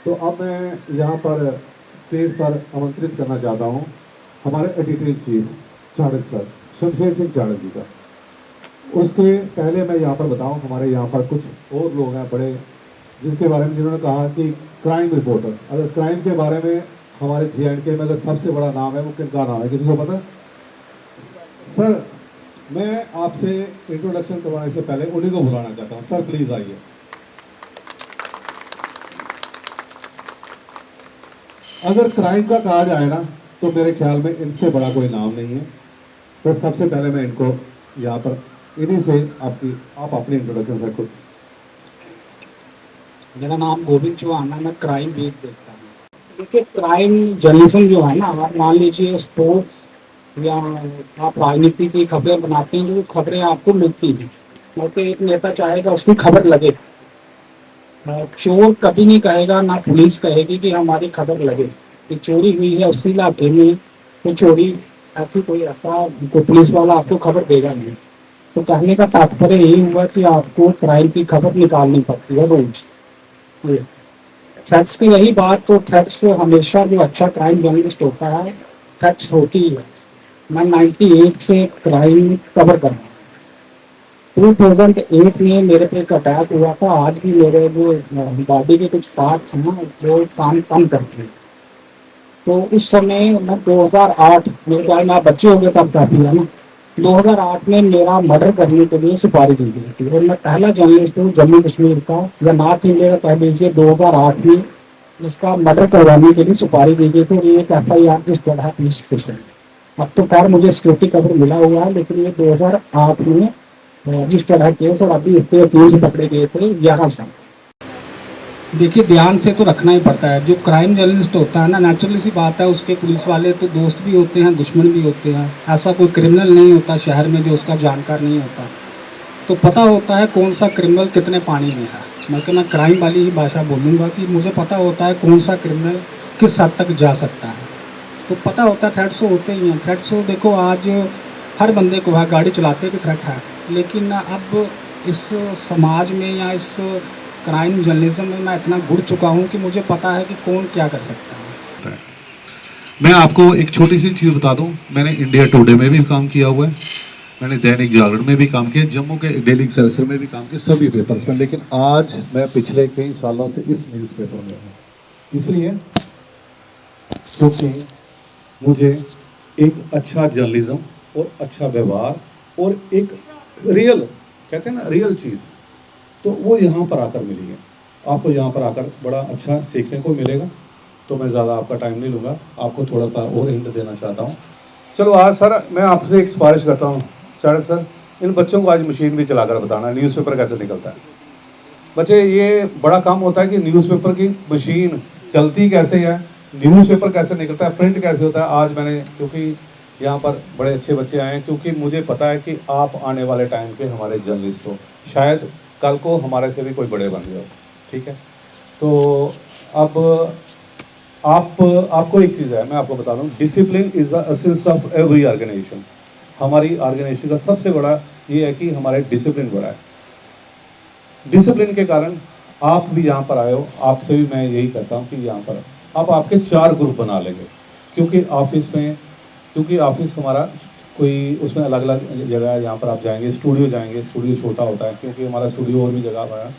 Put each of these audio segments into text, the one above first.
तो अब मैं यहाँ पर स्टेज पर आमंत्रित करना चाहता हूँ हमारे editor in chief Chanakya sir Shamsher Singh Chanakya ji का। उसके पहले मैं यहाँ पर बताऊँ, हमारे यहाँ पर कुछ और लोग हैं बड़े, जिसके बारे में जिन्होंने कहा कि क्राइम रिपोर्टर। अगर क्राइम के बारे में हमारे JNK में अगर सबसे बड़ा नाम है, वो किनका नाम है, किसी को पता? सर, मैं आपसे इंट्रोडक्शन करवाने से पहले उन्हीं को बुलाना चाहता हूँ। सर प्लीज आइए। अगर क्राइम का कहा जाए ना, तो मेरे ख्याल में इनसे बड़ा कोई नाम नहीं है। तो सबसे पहले मैं इनको यहाँ पर इन्हीं से आप अपनी इंट्रोडक्शन सर खुद। मेरा नाम गोविंद चौहान है, मैं क्राइम बीट देखता हूँ। देखिए, क्राइम जर्नलिज्म जो है ना, आप मान लीजिए स्पोर्ट्स या आप राजनीति की खबरें बनाते हैं, जो खबरें आपको मिलती हैं, क्योंकि एक नेता चाहेगा उसकी खबर लगे। चोर कभी नहीं कहेगा, ना पुलिस कहेगी कि हमारी खबर लगे कि चोरी हुई है उसी इलाके में, तो चोरी ऐसी कोई ऐसा कोई पुलिस वाला आपको खबर देगा नहीं। तो कहने का तात्पर्य यही हुआ कि आपको क्राइम की खबर निकालनी पड़ती है रोज। थ्रेट्स की रही बात, तो थ्रेट्स हमेशा जो अच्छा क्राइम जर्नलिस्ट होता है, थ्रेट्स होती ही है। मैं 98 से क्राइम कवर कर रहा हूँ। 2008 में मेरे पे एक अटैक हुआ था। आज भी मेरे जो बॉडी के कुछ पार्ट्स हैं ना, वो काम कम करते हैं। तो उस समय मैं 2008, मेरे ख्याल में आप बच्चे हो गए तब काफी है ना, 2008 में मेरा मर्डर करने के लिए सुपारी दी गई थी, और मैं पहला जर्नलिस्ट हूँ जम्मू कश्मीर का या नॉर्थ इंडिया का, कह लीजिए 2008 में जिसका मर्डर करवाने के लिए सुपारी दी गई थी। और ये एक FIR रजिस्टर्ड है पुलिस स्टेशन। अब तो खैर मुझे सिक्योरिटी कवर मिला हुआ है, लेकिन ये 2008 में रजिस्टर्ड है केस, और अभी इस पे अक्यूज पकड़े गए थे 11 साल। देखिए, ध्यान से तो रखना ही पड़ता है। जो क्राइम जर्नलिस्ट होता है ना, नेचुरली सी बात है, उसके पुलिस वाले तो दोस्त भी होते हैं, दुश्मन भी होते हैं। ऐसा कोई क्रिमिनल नहीं होता शहर में जो उसका जानकार नहीं होता। तो पता होता है कौन सा क्रिमिनल कितने पानी में है। मैं क्राइम वाली ही भाषा बोलूँगा कि मुझे पता होता है कौन सा क्रिमिनल किस हद तक जा सकता है। तो पता होता है, थ्रेट्स होते ही हैं। थ्रेट्स देखो, आज हर बंदे को है, गाड़ी चलाते भी थ्रेट है। लेकिन अब इस समाज में या इस क्राइम जर्नलिज्म में मैं इतना जुड़ चुका हूँ कि मुझे पता है कि कौन क्या कर सकता है। मैं आपको एक छोटी सी चीज़ बता दूं, मैंने इंडिया टुडे में भी काम किया हुआ है, मैंने दैनिक जागरण में भी काम किया, जम्मू के डेली एक्सेलसियर में भी काम किया, सभी पेपर्स में। लेकिन आज मैं पिछले कई सालों से इस न्यूज़पेपर में हूँ, इसलिए क्योंकि मुझे एक अच्छा जर्नलिज्म और अच्छा व्यवहार और एक रियल, कहते हैं ना, रियल चीज़, तो वो यहाँ पर आकर मिली है। आपको यहाँ पर आकर बड़ा अच्छा सीखने को मिलेगा। तो मैं ज़्यादा आपका टाइम नहीं लूँगा, आपको थोड़ा सा और हिंट देना चाहता हूँ। चलो आज सर, मैं आपसे एक सिफारिश करता हूँ चाणक्य सर, इन बच्चों को आज मशीन भी चलाकर बताना न्यूज़पेपर कैसे निकलता है। बच्चे, ये बड़ा काम होता है कि न्यूज़पेपर की मशीन चलती कैसे है, न्यूज़पेपर कैसे निकलता है, प्रिंट कैसे होता है। आज मैंने, क्योंकि यहाँ पर बड़े अच्छे बच्चे आए हैं, क्योंकि मुझे पता है कि आप आने वाले टाइम के हमारे जर्नलिस्ट हो, शायद कल को हमारे से भी कोई बड़े बन जाओ, ठीक है। तो अब आपको एक चीज़ है, मैं आपको बता दूं, discipline is the essence of every organization. हमारी ऑर्गेनाइजेशन का सबसे बड़ा ये है कि हमारे डिसिप्लिन बड़ा है। डिसिप्लिन के कारण आप भी यहाँ पर आए हो, आपसे भी मैं यही कहता हूँ कि यहाँ पर आप आपके 4 ग्रुप बना लेंगे, क्योंकि ऑफिस हमारा कोई उसमें अलग अलग जगह है। यहाँ पर आप जाएंगे, स्टूडियो जाएंगे, स्टूडियो छोटा होता है क्योंकि हमारा स्टूडियो और भी जगह है।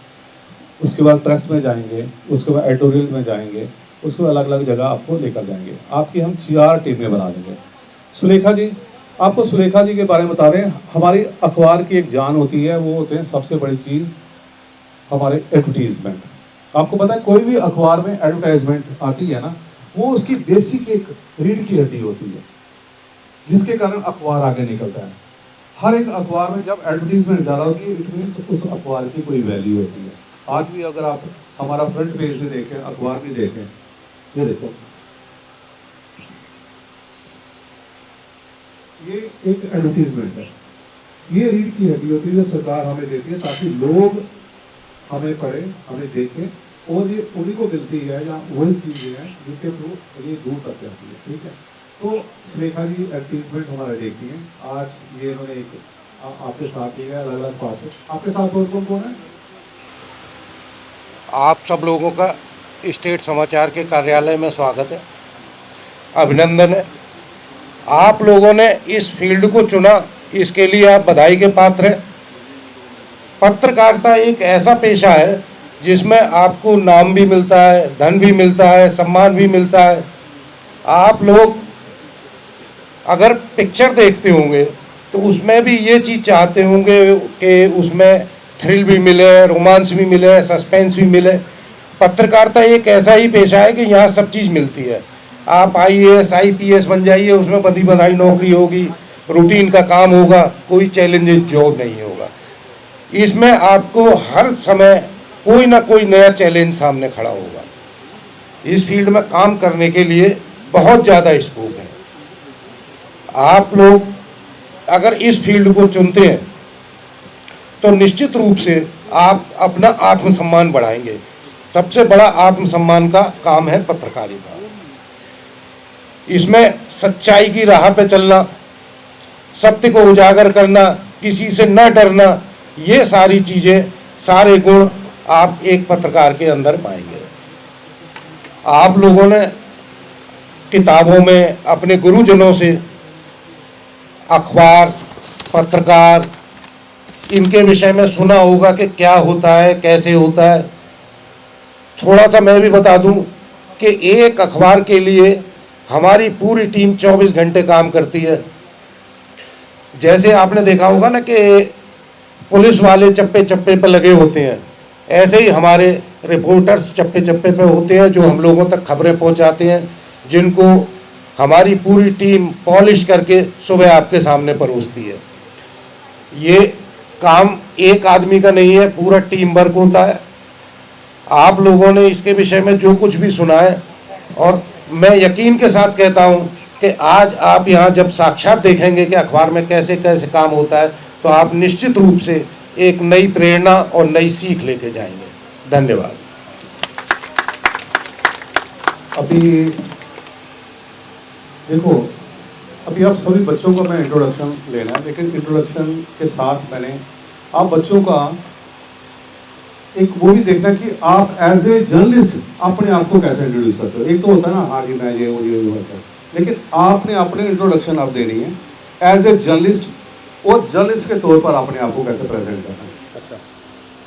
उसके बाद प्रेस में जाएंगे, उसके बाद एडिटोरियल में जाएंगे, उसके बाद अलग अलग जगह आपको लेकर जाएंगे। आपकी हम 4 टीमें बना देंगे। सुलेखा जी, आपको सुलेखा जी के बारे में बता दें, हमारी अखबार की एक जान होती है, वो होते हैं सबसे बड़ी चीज़ हमारे एडवर्टीजमेंट। आपको पता है, कोई भी अखबार में एडवर्टाइजमेंट आती है ना, वो उसकी बेसिक एक रीढ़ की हड्डी होती है, जिसके कारण अखबार आगे निकलता है। हर एक अखबार में जब एडवर्टीजमेंट ज़्यादा होती है, इट मीन्स उस अखबार की कोई वैल्यू होती है। आज भी अगर आप हमारा फ्रंट पेज भी देखें, अखबार भी देखें, ये देखो, ये एक एडवर्टीजमेंट है। ये रीढ़ की हड्डी होती है जो सरकार हमें देती है, ताकि लोग हमें पढ़ें, हमें देखें, और ये उन्हीं को मिलती है या वही चीज़ें हैं जिनके थ्रू ये दूर तक जाती है, ठीक है। तो सुलेखा जी एडवर्टीजमेंट हमारा देखती हैं। आज ये इन्होंने एक आपके साथ ही है, अलग अलग पास। आपके साथ और कौन कौन है? आप सब लोगों का स्टेट समाचार के कार्यालय में स्वागत है, अभिनंदन है। आप लोगों ने इस फील्ड को चुना, इसके लिए आप बधाई के पात्र हैं। पत्रकारिता एक ऐसा पेशा है जिसमें आपको नाम भी मिलता है, धन भी मिलता है, सम्मान भी मिलता है। आप लोग अगर पिक्चर देखते होंगे तो उसमें भी ये चीज़ चाहते होंगे कि उसमें थ्रिल भी मिले, रोमांस भी मिले, सस्पेंस भी मिले। पत्रकारिता एक ऐसा ही पेशा है कि यहाँ सब चीज़ मिलती है। आप IAS IPS बन जाइए, उसमें बंदी बनाई नौकरी होगी, रूटीन का काम होगा, कोई चैलेंजिंग जॉब नहीं होगा। इसमें आपको हर समय कोई ना कोई नया चैलेंज सामने खड़ा होगा। इस फील्ड में काम करने के लिए बहुत ज़्यादा स्कोप है। आप लोग अगर इस फील्ड को चुनते हैं तो निश्चित रूप से आप अपना आत्मसम्मान बढ़ाएंगे। सबसे बड़ा आत्मसम्मान का काम है पत्रकारिता। इसमें सच्चाई की राह पे चलना, सत्य को उजागर करना, किसी से न डरना, ये सारी चीज़ें, सारे गुण आप एक पत्रकार के अंदर पाएंगे। आप लोगों ने किताबों में अपने गुरुजनों से अखबार, पत्रकार, इनके विषय में सुना होगा कि क्या होता है, कैसे होता है। थोड़ा सा मैं भी बता दूं कि एक अखबार के लिए हमारी पूरी टीम 24 घंटे काम करती है। जैसे आपने देखा होगा ना कि पुलिस वाले चप्पे चप्पे पे लगे होते हैं, ऐसे ही हमारे रिपोर्टर्स चप्पे चप्पे पे होते हैं जो हम लोगों तक खबरें पहुंचाते हैं, जिनको हमारी पूरी टीम पॉलिश करके सुबह आपके सामने परोसती है। ये काम एक आदमी का नहीं है, पूरा टीम वर्क होता है। आप लोगों ने इसके विषय में जो कुछ भी सुना है, और मैं यकीन के साथ कहता हूं कि आज आप यहाँ जब साक्षात देखेंगे कि अखबार में कैसे कैसे काम होता है, तो आप निश्चित रूप से एक नई प्रेरणा और नई सीख लेके जाएंगे। धन्यवाद। अभी देखो, अभी आप सभी बच्चों का मैं इंट्रोडक्शन लेना है, लेकिन इंट्रोडक्शन के साथ मैंने आप बच्चों का एक वो भी देखना है कि आप एज ए जर्नलिस्ट अपने आप को कैसे इंट्रोड्यूस करते हो। एक तो होता है ना, हाँ जी मैं ये वो होता है, लेकिन आपने अपने इंट्रोडक्शन आप देनी है एज ए जर्नलिस्ट, और जर्नलिस्ट के तौर पर अपने आप को कैसे प्रेजेंट करना है। अच्छा,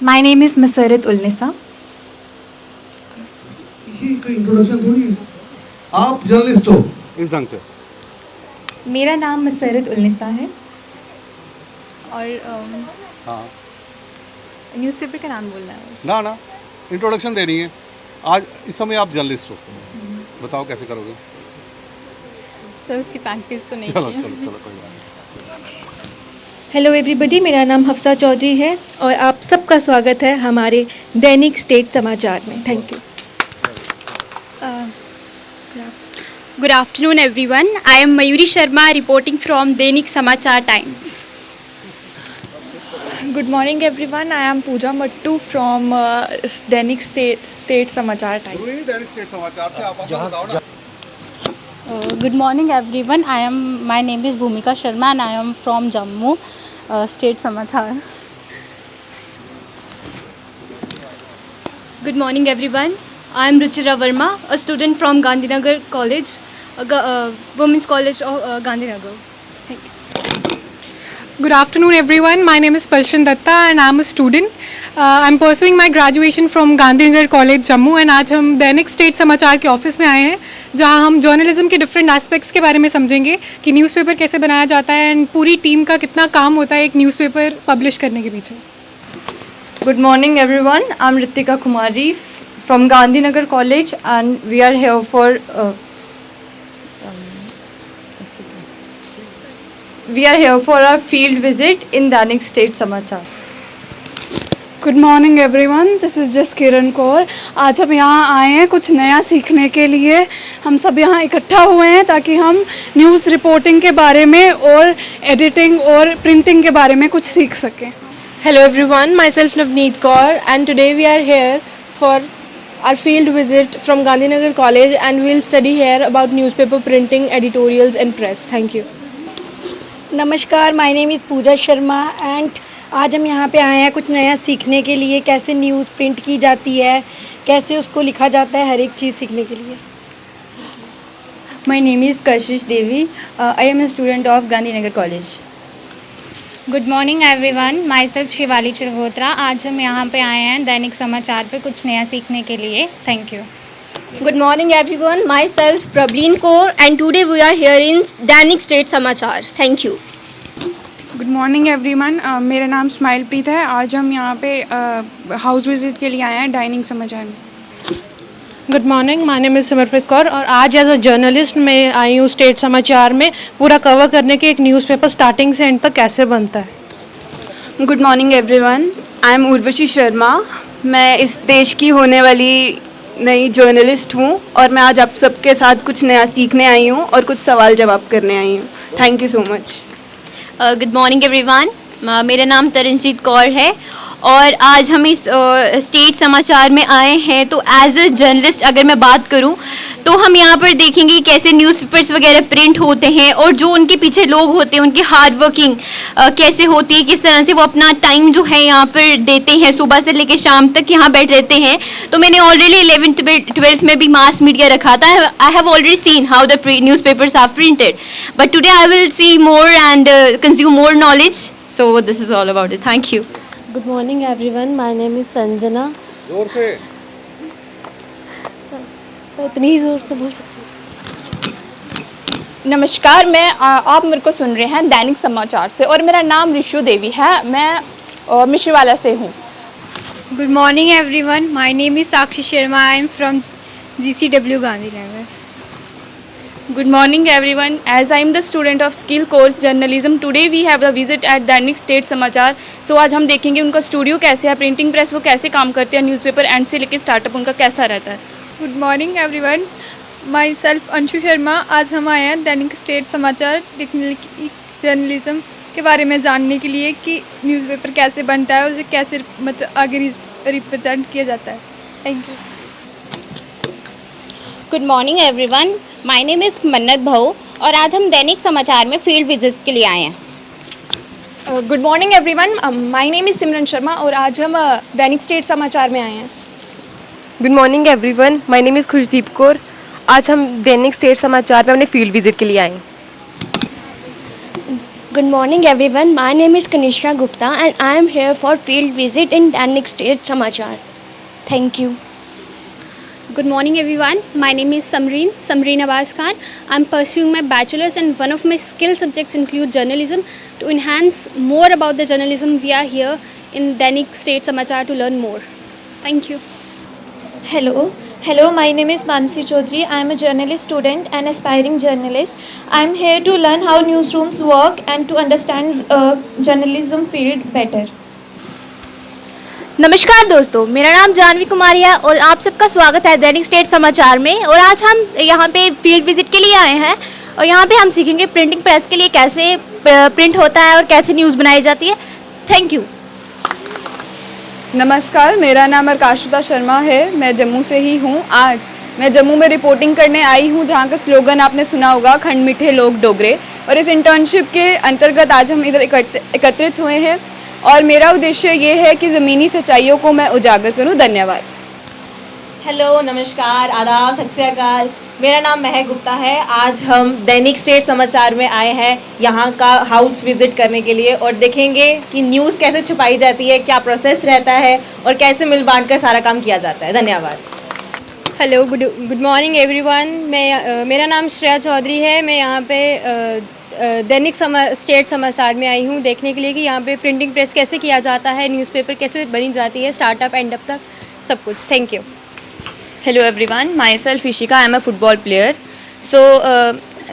My name is Masarat Ulnisa. ये कोई इंट्रोडक्शन थोड़ी है, आप जर्नलिस्ट हो इस ढंग से। मेरा नाम मसरत उलनिसा है और हाँ न्यूज़पेपर का नाम बोलना है। ना ना इंट्रोडक्शन देनी है। आज इस समय आप जर्नलिस्ट हो, बताओ कैसे करोगे। सर उसकी प्रैक्टिस तो नहीं चलो की है। चलो चलो कोई बात नहीं। हेलो एवरीबॉडी, मेरा नाम हफ्सा चौधरी है और आप सबका स्वागत है हमारे दैनिक स्टेट समाचार में। Thank you. Good afternoon everyone. I am Mayuri Sharma reporting from Dainik Samachar Times. Good morning everyone. I am Pooja Mattu from Dainik State Samachar Times. जरूरी नहीं दैनिक स्टेट समाचार से आप अपना बताओ ना। Good morning everyone. My name is Bhumika Sharma and I am from Jammu State Samachar. Good morning everyone. I am Ruchira Verma, a student from Gandhinagar College, Women's College of Gandhinagar. Thank you. Good afternoon everyone. My name is Palshan Datta and I am a student. I'm pursuing my graduation from Gandhinagar College, Jammu, and आज हम Dainik state समाचार के office में आए हैं, जहां हम journalism के डिफरेंट एस्पेक्ट्स के बारे में समझेंगे कि न्यूज़पेपर कैसे बनाया जाता है एंड पूरी टीम का कितना काम होता है एक न्यूज़पेपर पब्लिश करने के पीछे। Good morning everyone. I am Ritika Kumari from Gandhinagar College and we are here for our field visit in Dainik State Samachar. Good morning everyone, this is just Kiran Kaur. आज हम यहाँ आए हैं कुछ नया सीखने के लिए। हम सब यहाँ इकट्ठा हुए हैं ताकि हम न्यूज़ रिपोर्टिंग के बारे में और एडिटिंग और प्रिंटिंग के बारे में कुछ सीख सकें। Hello everyone, myself Navneet Kaur and today we are here for our field visit from Gandhinagar College and we'll study here about newspaper printing, editorials and press. Thank you. नमस्कार, my name is Pooja Sharma and आज हम यहाँ पे आए हैं कुछ नया सीखने के लिए, कैसे न्यूज़ प्रिंट की जाती है, कैसे उसको लिखा जाता है हर एक चीज़ सीखने के लिए। My name is Kashish Devi. I am a student of Gandhinagar College. Good morning everyone, myself Shivali Chirgotra. आज हम यहाँ पे आए हैं दैनिक समाचार पे कुछ नया सीखने के लिए। Thank you. Good morning everyone, myself Prableen Kaur and today we are here in Dainik State Samachar. Thank you. Good morning everyone, मेरा नाम स्माइलप्रीत है। आज हम यहाँ पे हाउस विजिट के लिए आए हैं डाइनिंग समाचार में। Good morning, my name is Simarpreet Kaur और आज एज अ जर्नलिस्ट मैं आई हूँ स्टेट समाचार में पूरा कवर करने के एक न्यूज़पेपर स्टार्टिंग से एंड तक कैसे बनता है। Good morning everyone, I M Urvashi Sharma. मैं इस देश की होने वाली नई जर्नलिस्ट हूँ और मैं आज आप सबके साथ कुछ नया सीखने आई हूँ और कुछ सवाल जवाब करने आई हूँ। Thank you so much. Good morning everyone, मेरा नाम तरनजीत कौर है और आज हम इस स्टेट समाचार में आए हैं। तो एज अ जर्नलिस्ट अगर मैं बात करूं तो हम यहाँ पर देखेंगे कैसे न्यूज़पेपर्स वगैरह प्रिंट होते हैं और जो उनके पीछे लोग होते हैं उनकी हार्ड वर्किंग कैसे होती है, किस तरह से वो अपना टाइम जो है यहाँ पर देते हैं, सुबह से लेकर शाम तक यहाँ बैठ रहते हैं। तो मैंने ऑलरेडी 11th-12th में भी मास मीडिया रखा था। I have already seen how the newspapers are printed, but today I will see more and consume more knowledge. So this is all about it. Thank you. Good morning everyone, my name is Sanjana. जोर से। मैं इतनी ही ज़ोर से बोल सकती हूँ। नमस्कार, आप मेरे को सुन रहे हैं दैनिक समाचार से और मेरा नाम रिशु देवी है। मैं मिश्रीवाला से हूँ। Good morning everyone. My name is Sakshi Sharma. I am from GCW Gandhinagar. Good morning everyone. As I am the student of skill course journalism, today we have a visit at Dainik state समाचार. So आज हम देखेंगे उनका studio कैसे है, printing press वो कैसे काम करते हैं, न्यूज़पेपर एंड से लेकर स्टार्टअप उनका कैसा रहता है। Good morning everyone. Myself Anshu Sharma. आज हम आए हैं दैनिक स्टेट समाचार जर्नलिज्म के बारे में जानने के लिए कि न्यूज़पेपर कैसे बनता है, उसे कैसे मतलब आगे रिप्रेजेंट किया जाता है। Thank you. Good morning everyone, my name is मन्नत भाऊ और आज हम दैनिक समाचार में फील्ड विजिट के लिए आए हैं। Good morning everyone, my name is Simran Sharma और आज हम दैनिक स्टेट समाचार में आए हैं। Good morning everyone, my name is Khushdeep Kaur. आज हम दैनिक स्टेट समाचार में अपने फील्ड विजिट के लिए आए हैं। Good morning everyone, my name is Kanishka Gupta and I am here for field visit in Dainik State Samachar. Thank you. Good morning everyone, my name is Samreen Abbas Khan. I am pursuing my bachelor's and one of my skill subjects include journalism. To enhance more about the journalism, we are here in Dainik State Samachar to learn more. Thank you. Hello, my name is Mansi Chaudhary. I am a journalist student and aspiring journalist. I am here to learn how newsrooms work and to understand journalism field better. नमस्कार दोस्तों, मेरा नाम जानवी कुमारी है और आप सबका स्वागत है दैनिक स्टेट समाचार में। और आज हम यहाँ पे फील्ड विजिट के लिए आए हैं और यहाँ पे हम सीखेंगे प्रिंटिंग प्रेस के लिए कैसे प्रिंट होता है और कैसे न्यूज़ बनाई जाती है। Thank you. नमस्कार, मेरा नाम आकाशुता शर्मा है। मैं जम्मू से ही हूँ। आज मैं जम्मू में रिपोर्टिंग करने आई हूँ जहाँ का स्लोगन आपने सुना होगा, खंड मीठे लोग डोगरे। और इस इंटर्नशिप के अंतर्गत आज हम इधर एकत्रित हुए हैं और मेरा उद्देश्य ये है कि ज़मीनी सच्चाइयों को मैं उजागर करूँ। धन्यवाद। हेलो, नमस्कार, आदाब, सत श्री अकाल। मेरा नाम महक गुप्ता है। आज हम दैनिक स्टेट समाचार में आए हैं यहाँ का हाउस विजिट करने के लिए और देखेंगे कि न्यूज़ कैसे छुपाई जाती है, क्या प्रोसेस रहता है और कैसे मिल बांट कर सारा काम किया जाता है। धन्यवाद। Hello, good morning everyone. मेरा नाम श्रेया चौधरी है। मैं यहाँ पे दैनिक स्टेट समाचार में आई हूँ देखने के लिए कि यहाँ पे प्रिंटिंग प्रेस कैसे किया जाता है, न्यूज़पेपर कैसे बनी जाती है, स्टार्टअप एंड अप तक सब कुछ। Thank you. Hello everyone, myself Ishika. I am a football player. So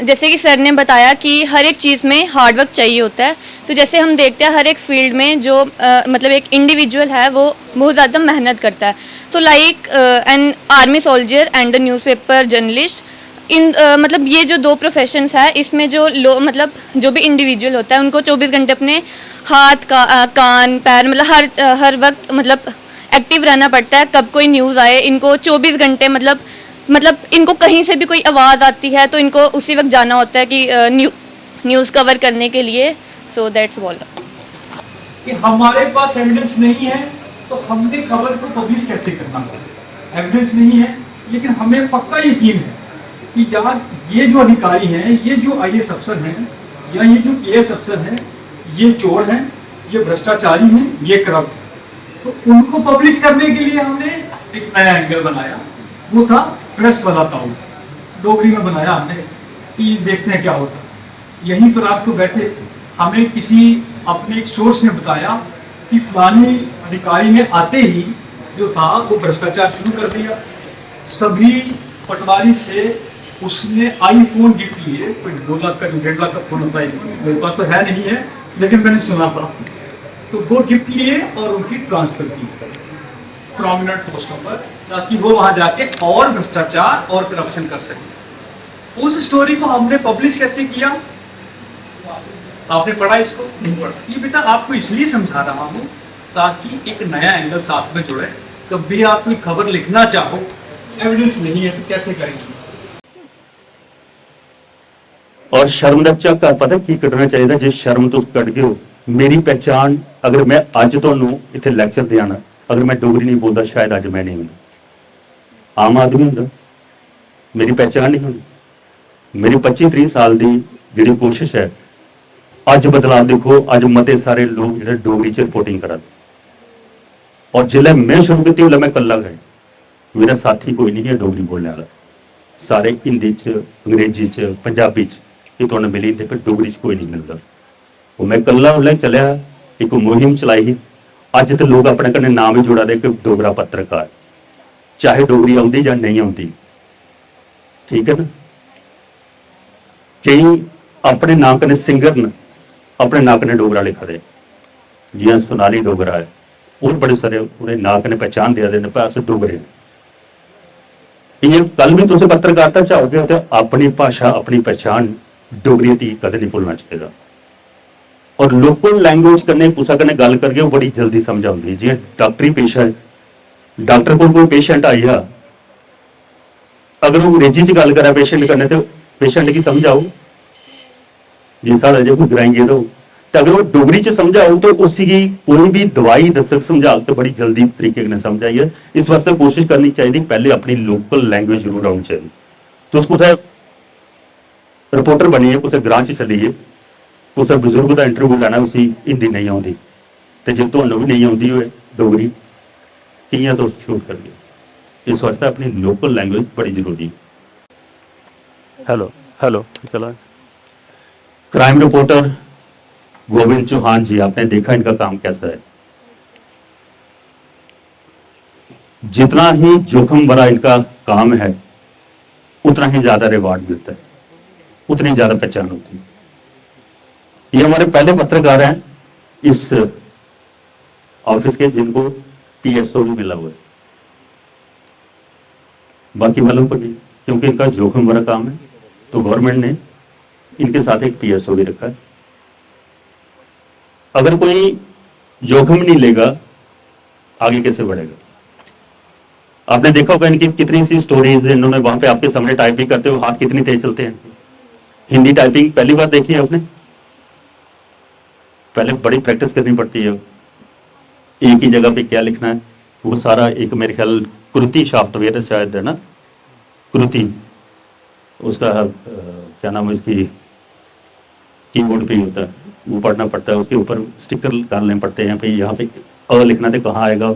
जैसे कि सर ने बताया कि हर एक चीज़ में हार्ड वर्क चाहिए होता है। तो जैसे हम देखते हैं हर एक फील्ड में जो मतलब एक इंडिविजुअल है वो बहुत ज़्यादा मेहनत करता है। तो like an army soldier and a newspaper journalist, इन मतलब ये जो दो प्रोफेशंस है इसमें जो मतलब जो भी इंडिविजुअल होता है उनको 24 घंटे अपने हाथ कान पैर मतलब हर वक्त मतलब एक्टिव रहना पड़ता है। कब कोई न्यूज़ आए इनको 24 घंटे मतलब इनको कहीं से भी कोई आवाज़ आती है तो इनको उसी वक्त जाना होता है कि न्यूज़ कवर करने के लिए। So that's all. कि हमारे पास एविडेंस नहीं है तो हमने खबर को पब्लिश कैसे करना है। एविडेंस नहीं है, लेकिन हमें पक्का यकीन है कि यार ये जो अधिकारी हैं, ये जो IAS अफसर हैं या ये जो KS अफसर हैं, ये चोर हैं, ये भ्रष्टाचारी हैं, ये करप्ट हैं। तो उनको पब्लिश करने के लिए हमने एक नया एंगल बनाया, वो था प्रेस वाला ताऊ, डोगरी में बनाया हमने कि देखते हैं क्या होता है। यहीं पर आपको बैठे हमें किसी अपने एक सोर्स ने बताया कि फलानी अधिकारी ने आते ही जो था वो भ्रष्टाचार शुरू कर दिया। सभी पटवारी से उसने आईफोन गिफ्ट लिए, कोई 2 लाख का 1.5 लाख का फोन होता है, मेरे पास तो है नहीं है, लेकिन मैंने सुना था। तो वो गिफ्ट लिए और उनकी ट्रांसफर की प्रोमिनेंट पोस्टों पर, ताकि वो वहां जाके और भ्रष्टाचार और करप्शन कर सके। उस स्टोरी को हमने पब्लिश कैसे किया? आपने पढ़ा इसको? नहीं पढ़ा। ये बेटा आपको इसलिए समझा रहा हूँ ताकि एक नया एंगल साथ में जुड़े। कभी आप कोई खबर लिखना चाहो, एविडेंस नहीं है तो कैसे करेंगे? और शर्म ਦਾ ਝਾਕਾ ਪਤਾ ਕੀ ਕੱਢਣਾ ਚਾਹੀਦਾ? ਜੇ ਸ਼ਰਮ ਤੋਂ ਕੱਢ ਗਏ ਹੋ, ਮੇਰੀ ਪਹਿਚਾਣ ਅਗਰ ਮੈਂ ਅੱਜ ਤੁਹਾਨੂੰ ਇੱਥੇ ਲੈਕਚਰ ਦੇਣਾ, ਅਗਰ ਮੈਂ ਡੋਗਰੀ ਨਹੀਂ ਬੋਲਦਾ ਸ਼ਾਇਦ ਅੱਜ ਮੈਂ ਨਹੀਂ ਹੁੰਦਾ, ਆਮ ਆਦਮੀ ਹੁੰਦਾ, ਮੇਰੀ ਪਹਿਚਾਣ ਨਹੀਂ ਹੁੰਦੀ। ਮੇਰੀ 25-30 ਸਾਲ ਦੀ ਜਿਹੜੀ ਕੋਸ਼ਿਸ਼ ਹੈ, ਅੱਜ ਬਦਲਾਅ ਦੇਖੋ। ਅੱਜ ਮਤੇ ਸਾਰੇ ਲੋਕ ਜਿਹੜੇ ਡੋਗਰੀ 'ਚ ਰਿਪੋਰਟਿੰਗ ਕਰਨ, ਔਰ ਜਿਲੇ ਮੈਂ ਸ਼ੁਰੂ ਕੀਤੀ ਉਹ ਮੈਂ ਇਕੱਲਾ ਗਏ, ਮੇਰਾ ਸਾਥੀ ਕੋਈ ਨਹੀਂ ਹੈ ਡੋਗਰੀ ਬੋਲਣ ਵਾਲਾ। ਸਾਰੇ ਹਿੰਦੀ 'ਚ, ਅੰਗਰੇਜ਼ੀ 'ਚ, ਪੰਜਾਬੀ 'ਚ ਇਹ ਤੁਹਾਨੂੰ ਮਿਲੀ, ਤੇ ਫਿਰ ਡੋਗਰੀ 'ਚ ਕੋਈ ਨਹੀਂ ਮਿਲਦਾ। ਉਹ ਮੈਂ ਇਕੱਲਾ ਲੈ ਚੱਲਿਆ, ਇੱਕ ਮੁਹਿੰਮ ਚਲਾਈ। ਅੱਜ ਤੇ ਲੋਕ ਆਪਣੇ ਕੰਨੇ ਨਾਮ ਹੀ ਜੋੜਾ ਦੇ ਕਿ ਡੋਗਰਾ ਪੱਤਰਕਾਰ, ਚਾਹੇ ਡੋਗਰੀ ਆਉਂਦੀ ਜਾਂ ਨਹੀਂ ਆਉਂਦੀ, ਠੀਕ ਹੈ ਨਾ। ਕਈ ਆਪਣੇ ਨਾਂ ਕਨੇ ਸਿੰਗਰ ਨੇ, ਆਪਣੇ ਨਾਂ ਕਨੇ ਡੋਗਰਾ ਲਿਖਾ ਦੇ, ਜਿਵੇਂ सोनाली डोगरा है, और बड़े सारे उन्हें ना कने पहचान दिया देने पर अस डोगरे। ये कल भी तुम पत्रकारिता चाहोगे तो अपनी भाषा, अपनी पहचान डोगरी की कदे नहीं भूलना चाहिए। और लोकल लैंग्वेज कने कुसा कने गल करके वो बड़ी जल्दी समझ आती है। जिवें डॉक्टरी पेशा है, डॉक्टर को कोई पेशेंट आई है, अगर वो अंग्रेजी च गल करा पेशेंट कने तो पेशेंट की समझ आऊ, जी साढ़ा जो कोई ग्राएंगे तो अगर वो डोगरी च समझाओ तो उसी की कोई भी दवाई दसक समझाओ तो बड़ी जल्दी तरीके से समझ आई है। इस वास्ते कोशिश करनी चाहिए पहले अपनी लोकल लैंग्वेज जरूर आनी चाहिए। तो उसको रिपोर्टर बनी है, कुछ ग्रां च चली है, कुछ बुजुर्ग का इंटरव्यू लेना, उसी हिंदी नहीं आती, तो जो तुहानू भी नहीं आती है डोगरी, कियां तो शूट कर लिया। इस वास्ते अपनी लोकल लैंग्वेज बड़ी जरूरी है। हेलो हेलो चलो, क्राइम रिपोर्टर गोविंद चौहान जी, आपने देखा इनका काम कैसा है। जितना ही जोखिम भरा इनका काम है, उतना ही ज्यादा रिवार्ड मिलता है, उतनी ज्यादा पहचान होती है। ये हमारे पहले पत्रकार हैं इस ऑफिस के जिनको PSO भी मिला हुआ है, बाकी वालों को नहीं, क्योंकि इनका जोखिम भरा काम है। तो गवर्नमेंट ने इनके साथ एक PSO भी रखा है। अगर कोई जोखिम नहीं लेगा, आगे कैसे बढ़ेगा? आपने देखा होगा इनकी कितनी सी स्टोरीज इन्होंने वहां पे आपके सामने टाइपिंग करते हुए हाथ कितनी तेज चलते हैं। हिंदी टाइपिंग पहली बार देखी है आपने? पहले बड़ी प्रैक्टिस करनी पड़ती है, एक ही जगह पे क्या लिखना है वो सारा। एक मेरे ख्याल कृति सॉफ्टवेयर शायद है ना, कृति, उसका क्या नाम है, इसकी कीबोर्ड पे ही होता है, वो पढ़ना पड़ता है, उसके ऊपर स्टिकर डालने पड़ते हैं। फिर यहाँ पे अ लिखना तो कहाँ आएगा,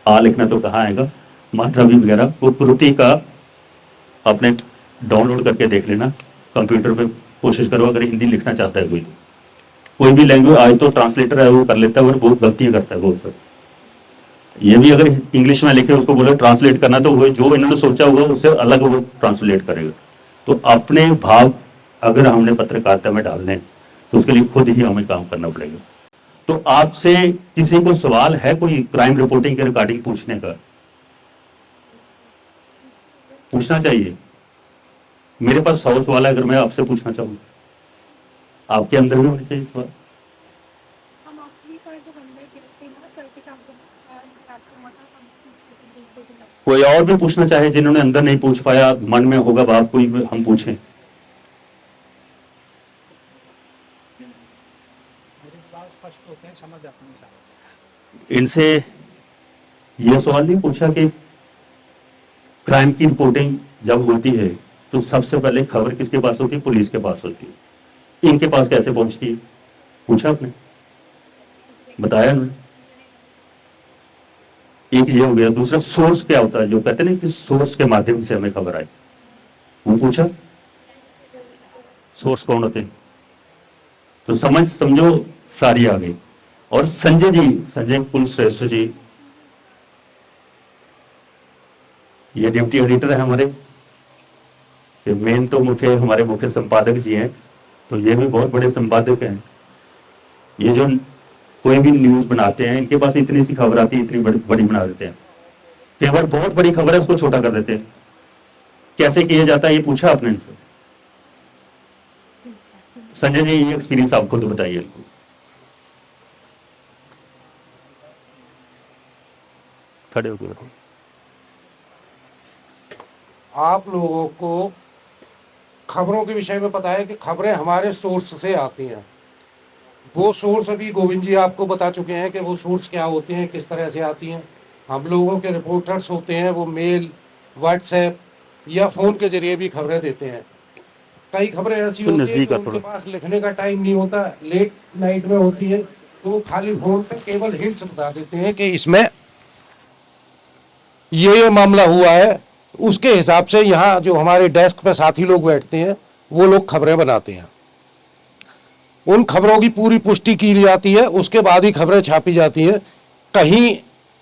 आ लिखना तो कहाँ आएगा, मात्रा भी वगैरह। वो कृति का अपने डाउनलोड करके देख लेना, कंप्यूटर पे कोशिश करो अगर हिंदी लिखना चाहता है कोई भी लैंग्वेज। आज तो ट्रांसलेटर है वो कर लेता है, और बहुत गलतियाँ करता है बहुत। ये भी अगर इंग्लिश में लिखे उसको बोले ट्रांसलेट करना, तो वो जो इन्होंने सोचा होगा उससे अलग वो ट्रांसलेट करेगा। तो अपने भाव अगर हमने पत्रकारिता में डालने हैं तो उसके लिए खुद ही हमें काम करना पड़ेगा। तो आपसे किसी को सवाल है कोई क्राइम रिपोर्टिंग के रिगार्डिंग पूछने का? पूछना चाहिए। मेरे पास 100 सवाल है, अगर मैं आपसे पूछना चाहूँ, आपके अंदर भी होने चाहिए सवाल। कोई और भी पूछना चाहे जिन्होंने अंदर नहीं पूछ पाया, मन में होगा बात कोई, हम पूछें। इनसे ये सवाल नहीं पूछा कि क्राइम की रिपोर्टिंग जब होती है तो सबसे पहले खबर किसके पास होती है? पुलिस के पास होती है। इनके पास कैसे पहुंचती है? पूछा आपने? बताया ना? एक ये हो गया। दूसरा सोर्स क्या होता है, जो कहते हैं ना कि सोर्स के माध्यम से हमें खबर आई, वो पूछा। सोर्स कौन होते हैं? तो समझो सारी आ गई। और संजय जी, संजय कुलश्रेष्ठ जी, ये डिप्टी एडिटर है हमारे, मेन तो हमारे मुख्य संपादक जी हैं, तो ये भी बहुत बड़े संपादक हैं। ये जो कोई भी न्यूज बनाते हैं, इनके पास इतनी सी खबर आती है, इतनी बड़ी बना देते हैं। कई बार बहुत बड़ी खबर है उसको छोटा कर देते हैं। कैसे किया जाता है ये पूछा आपने इनसे? संजय जी, ये एक्सपीरियंस आप खुद बताइए। खड़े होकर बताओ। आप लोगों को खबरों के विषय में पता है कि खबरें हमारे सोर्स से आती हैं। वो सोर्स अभी गोविंद जी आपको बता चुके हैं कि वो सोर्स क्या होते हैं, किस तरह से आती हैं। हम लोगों के रिपोर्टर्स होते हैं, वो मेल, व्हाट्सएप या फ़ोन के जरिए भी खबरें देते हैं। कई खबरें ऐसी होती हैं कि उनके पास लिखने का टाइम नहीं होता, लेट नाइट में होती है, तो वो खाली फ़ोन पे केवल हिंट्स बता देते हैं कि इसमें ये मामला हुआ है। उसके हिसाब से यहाँ जो हमारे डेस्क पे साथी लोग बैठते हैं, वो लोग खबरें बनाते हैं। उन खबरों की पूरी पुष्टि की जाती है, उसके बाद ही खबरें छापी जाती हैं। कहीं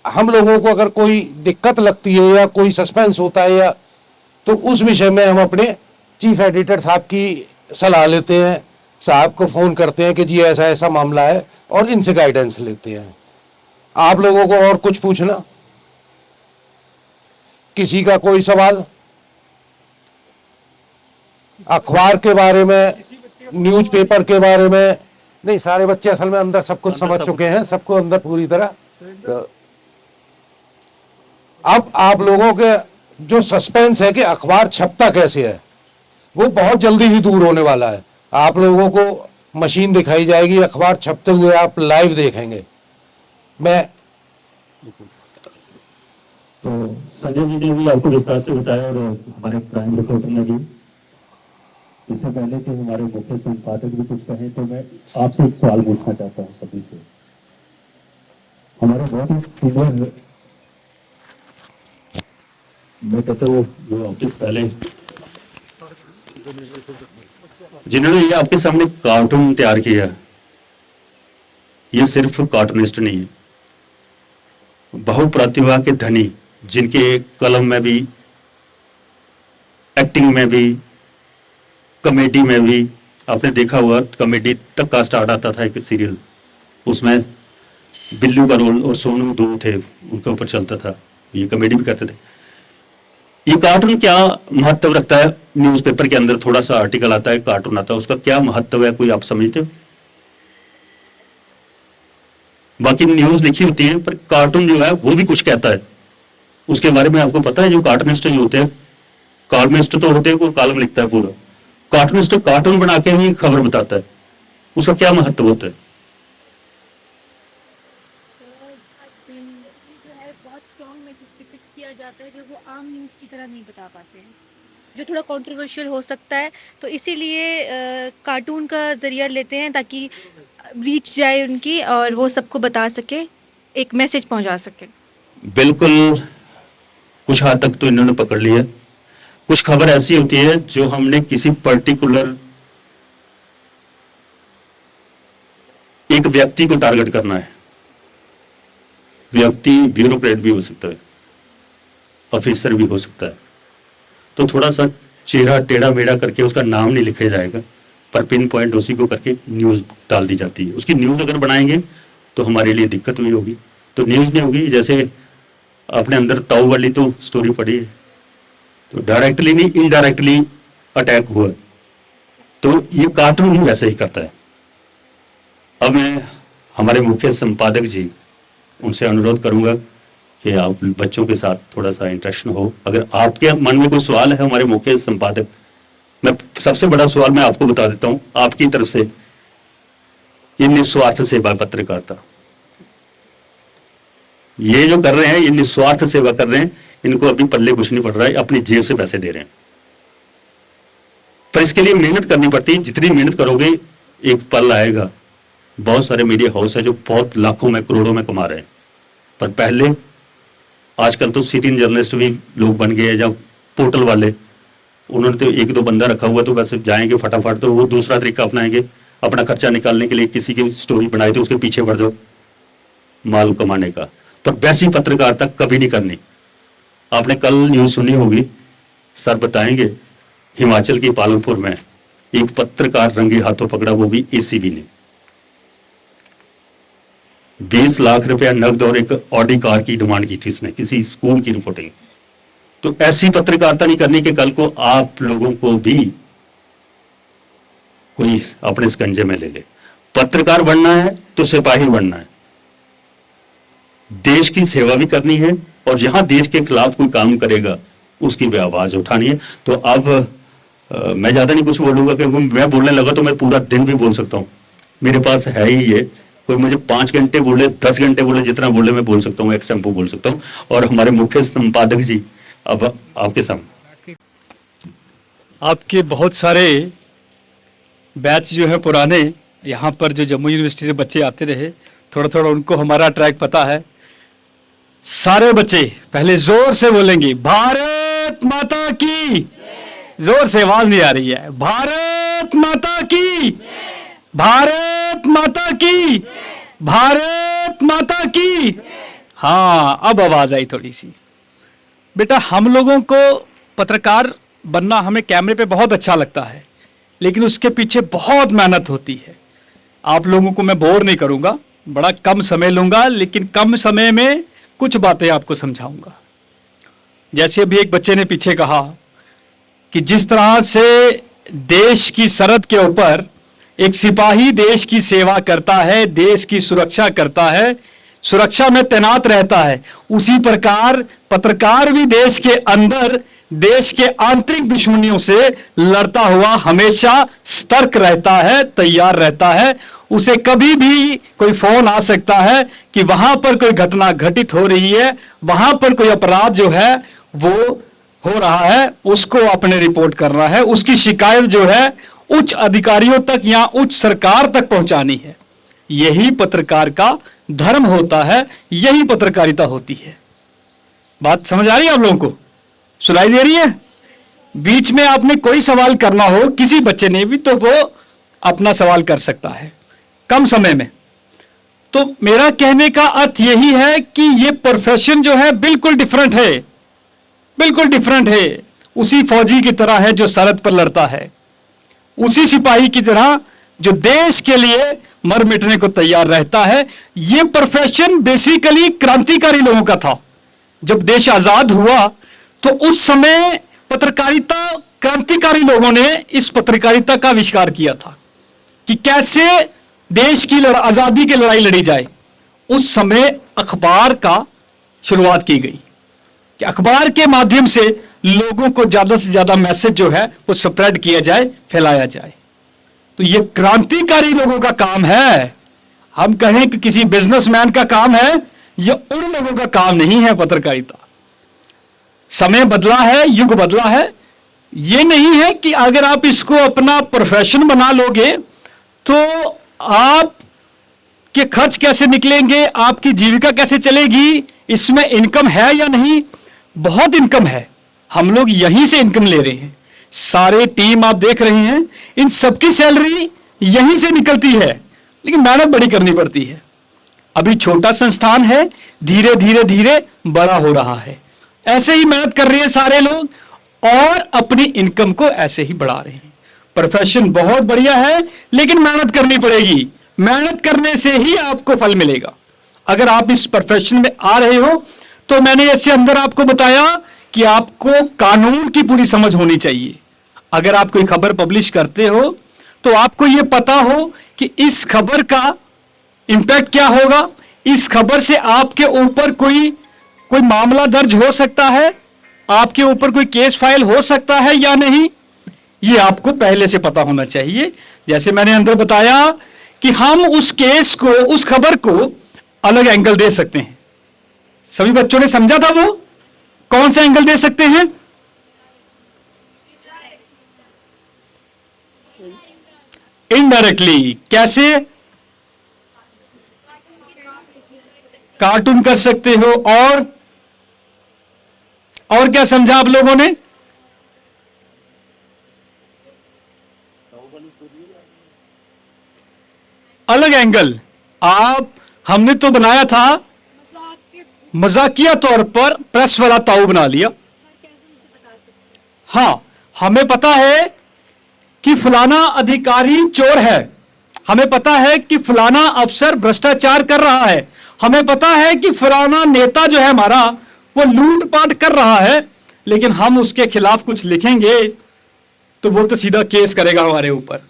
हम लोगों को अगर कोई दिक्कत लगती है या कोई सस्पेंस होता है या, तो उस विषय में हम अपने चीफ एडिटर साहब की सलाह लेते हैं, साहब को फ़ोन करते हैं कि जी ऐसा ऐसा मामला है, और इनसे गाइडेंस लेते हैं। आप लोगों को और कुछ पूछना? किसी का कोई सवाल? अखबार के बारे में, न्यूज़पेपर के बारे में? नहीं, सारे बच्चे असल में अंदर सब कुछ समझ चुके हैं, सबको अंदर पूरी तरह। तो अब आप लोगों के जो सस्पेंस है कि अखबार छपता कैसे है, वो बहुत जल्दी ही दूर होने वाला है। आप लोगों को मशीन दिखाई जाएगी, अखबार छपते हुए आप लाइव देखेंगे। मैं तो संजय जी ने भी आपको विस्तार से बताया, और हमारे क्राइम रिपोर्टर ने भी। इससे पहले कि हमारे मुख्य संपादक भी कुछ कहें, तो मैं आपसे एक सवाल पूछना चाहता हूँ सभी से। हमारे बहुत ही सीनियर, मैं कहता हूँ जो ऑफिस पहले जिन्होंने ये आपके सामने कार्टून तैयार किया, ये सिर्फ कार्टूनिस्ट नहीं है, बहुप्रतिभा के धनी, जिनके कलम में भी, एक्टिंग में भी, कॉमेडी में भी, आपने देखा हुआ कॉमेडी तक का स्टार्ट आता था एक सीरियल, उसमें बिल्लू का रोल और सोनू दो थे, उनके ऊपर चलता था, ये कॉमेडी भी करते थे। ये कार्टून क्या महत्व रखता है? न्यूज़पेपर के अंदर थोड़ा सा आर्टिकल आता है, कार्टून आता है, उसका क्या महत्व है, कोई आप समझते हो? बाकी न्यूज लिखी होती है, पर कार्टून जो है वो भी कुछ कहता है। उसके बारे में आपको पता है? जो कार्टूनिस्ट जो होते हैं, कॉलमिस्ट तो होते हैं, कोई कॉलम लिखता है पूरा, कार्टूनिस्ट कार्टून बना के भी खबर बताता है, उसका क्या महत्व होता है? बहुत स्ट्रॉन्ग मैसेज डिपिक्ट किया जाता है जो वो आम न्यूज़ की तरह नहीं बता पाते हैं, जो थोड़ा कंट्रोवर्शियल हो सकता है, तो इसीलिए कार्टून का ज़रिया लेते हैं ताकि रीच जाए उनकी और वो सबको बता सके, एक मैसेज पहुंचा सके। बिल्कुल, कुछ हद तक तो इन्होंने पकड़ लिया। कुछ खबर ऐसी होती है जो हमने किसी पर्टिकुलर एक व्यक्ति को टारगेट करना है। व्यक्ति ब्यूरोक्रेट भी हो सकता है, ऑफिसर भी हो सकता है, तो थोड़ा सा चेहरा टेढ़ा मेढ़ा करके उसका नाम नहीं लिखा जाएगा, पर पिन पॉइंट उसी को करके न्यूज़ डाल दी जाती है। उसकी न्यूज़ अगर बनाएंगे तो हमारे लिए दिक्कत भी होगी, तो न्यूज़ नहीं होगी। जैसे आपने अंदर ताऊ वाली तो स्टोरी पढ़ी है, तो डायरेक्टली नहीं इनडायरेक्टली अटैक हुआ, तो ये कार्टून ही वैसे ही करता है। अब मैं हमारे मुख्य संपादक जी, उनसे अनुरोध करूंगा कि आप बच्चों के साथ थोड़ा सा इंटरेक्शन हो। अगर आपके मन में कोई सवाल है हमारे मुख्य संपादक, मैं सबसे बड़ा सवाल मैं आपको बता देता हूं आपकी तरफ से, ये निस्वार्थ सेवा पत्रकारिता, ये जो कर रहे हैं ये निस्वार्थ सेवा कर रहे हैं। इनको अभी पल्ले कुछ नहीं पड़ रहा है, अपनी जेब से पैसे दे रहे हैं। पर इसके लिए मेहनत करनी पड़ती है, जितनी मेहनत करोगे एक पल आएगा। बहुत सारे मीडिया हाउस है जो बहुत लाखों में करोड़ों में कमा रहे हैं, पर पहले आजकल तो सिटिंग जर्नलिस्ट भी लोग बन गए हैं, जब पोर्टल वाले, उन्होंने तो एक दो बंदा रखा हुआ तो वैसे जाएंगे फटाफट, तो वो दूसरा तरीका अपनाएंगे अपना खर्चा निकालने के लिए। किसी की स्टोरी बनाई तो उसके पीछे पड़ जाओ माल कमाने का, पर वैसी पत्रकारिता कभी नहीं करनी। आपने कल न्यूज़ सुनी होगी, सर बताएंगे, हिमाचल की पालमपुर में एक पत्रकार रंगे हाथों पकड़ा, वो भी एसीबी ने। 20 लाख रुपया नकद और एक ऑडी कार की डिमांड की थी इसने, किसी स्कूल की रिपोर्टिंग। तो ऐसी पत्रकारिता नहीं करनी कि कल को आप लोगों को भी कोई अपने स्कंजे में ले ले। पत्रकार बनना है तो सिपाही बनना है, देश की सेवा भी करनी है, और जहां देश के खिलाफ कोई काम करेगा उसकी भी आवाज उठानी है। तो अब मैं ज्यादा नहीं कुछ बोलूंगा, क्योंकि मैं बोलने लगा तो मैं पूरा दिन भी बोल सकता हूं, मेरे पास है ही ये। कोई मुझे 5 घंटे बोले, 10 घंटे बोले, जितना बोले मैं बोल सकता हूँ, एक्स टेम्पो बोल सकता हूँ। और हमारे मुख्य संपादक जी अब आपके सामने। आपके बहुत सारे बैच जो है पुराने, यहाँ पर जो जम्मू यूनिवर्सिटी से बच्चे आते रहे, थोड़ा थोड़ा उनको हमारा ट्रैक पता है। सारे बच्चे पहले जोर से बोलेंगे भारत माता की, जोर से, आवाज नहीं आ रही है, भारत माता की, भारत माता की, भारत माता की। हाँ, अब आवाज आई थोड़ी सी। बेटा, हम लोगों को पत्रकार बनना, हमें कैमरे पे बहुत अच्छा लगता है, लेकिन उसके पीछे बहुत मेहनत होती है। आप लोगों को मैं बोर नहीं करूंगा, बड़ा कम समय लूंगा, लेकिन कम समय में कुछ बातें आपको समझाऊंगा। जैसे अभी एक बच्चे ने पीछे कहा कि जिस तरह से देश की सरहद के ऊपर एक सिपाही देश की सेवा करता है, देश की सुरक्षा करता है, सुरक्षा में तैनात रहता है, उसी प्रकार पत्रकार भी देश के अंदर देश के आंतरिक दुश्मनियों से लड़ता हुआ हमेशा सतर्क रहता है, तैयार रहता है। उसे कभी भी कोई फोन आ सकता है कि वहां पर कोई घटना घटित हो रही है, वहां पर कोई अपराध जो है वो हो रहा है, उसको अपने रिपोर्ट करना है, उसकी शिकायत जो है उच्च अधिकारियों तक या उच्च सरकार तक पहुंचानी है। यही पत्रकार का धर्म होता है, यही पत्रकारिता होती है। बात समझ आ रही है आप लोगों को? सुनाई दे रही है? बीच में आपने कोई सवाल करना हो किसी बच्चे ने भी, तो वो अपना सवाल कर सकता है कम समय में। तो मेरा कहने का अर्थ यही है कि ये प्रोफेशन जो है बिल्कुल डिफरेंट है, बिल्कुल डिफरेंट है। उसी फौजी की तरह है जो सरहद पर लड़ता है, उसी सिपाही की तरह जो देश के लिए मर मिटने को तैयार रहता है। ये प्रोफेशन बेसिकली क्रांतिकारी लोगों का था। जब देश आजाद हुआ तो उस समय पत्रकारिता, क्रांतिकारी लोगों ने इस पत्रकारिता का आविष्कार किया था कि कैसे देश की आजादी की लड़ाई लड़ी जाए। उस समय अखबार का शुरुआत की गई कि अखबार के माध्यम से लोगों को ज्यादा से ज्यादा मैसेज जो है वो स्प्रेड किया जाए, फैलाया जाए। तो ये क्रांतिकारी लोगों का काम है। हम कहें कि किसी बिजनेसमैन का काम है, ये उन लोगों का काम नहीं है पत्रकारिता। समय बदला है, युग बदला है। ये नहीं है कि अगर आप इसको अपना प्रोफेशन बना लोगे तो आप के खर्च कैसे निकलेंगे, आपकी जीविका कैसे चलेगी, इसमें इनकम है या नहीं। बहुत इनकम है, हम लोग यहीं से इनकम ले रहे हैं। सारे टीम आप देख रहे हैं, इन सबकी सैलरी यहीं से निकलती है, लेकिन मेहनत बड़ी करनी पड़ती है। अभी छोटा संस्थान है, धीरे धीरे धीरे बड़ा हो रहा है। ऐसे ही मेहनत कर रहे हैं सारे लोग और अपनी इनकम को ऐसे ही बढ़ा रहे हैं। प्रोफेशन बहुत बढ़िया है, लेकिन मेहनत करनी पड़ेगी। मेहनत करने से ही आपको फल मिलेगा। अगर आप इस प्रोफेशन में आ रहे हो तो मैंने इससे अंदर आपको बताया कि आपको कानून की पूरी समझ होनी चाहिए। अगर आप कोई खबर पब्लिश करते हो तो आपको यह पता हो कि इस खबर का इंपैक्ट क्या होगा, इस खबर से आपके ऊपर कोई मामला दर्ज हो सकता है, आपके ऊपर कोई केस फाइल हो सकता है या नहीं, ये आपको पहले से पता होना चाहिए। जैसे मैंने अंदर बताया कि हम उस केस को, उस खबर को अलग एंगल दे सकते हैं। सभी बच्चों ने समझा था वो? कौन सा एंगल दे सकते हैं? इनडायरेक्टली। कैसे? कार्टून कर सकते हो। और क्या समझा आप लोगों ने? अलग एंगल। हमने तो बनाया था मजाकिया तौर पर, प्रेस वाला ताऊ बना लिया। हाँ, हमें पता है कि फलाना अधिकारी चोर है, हमें पता है कि फलाना अफसर भ्रष्टाचार कर रहा है, हमें पता है कि फलाना नेता जो है हमारा वो लूटपाट कर रहा है, लेकिन हम उसके खिलाफ कुछ लिखेंगे तो वो तो सीधा केस करेगा हमारे ऊपर।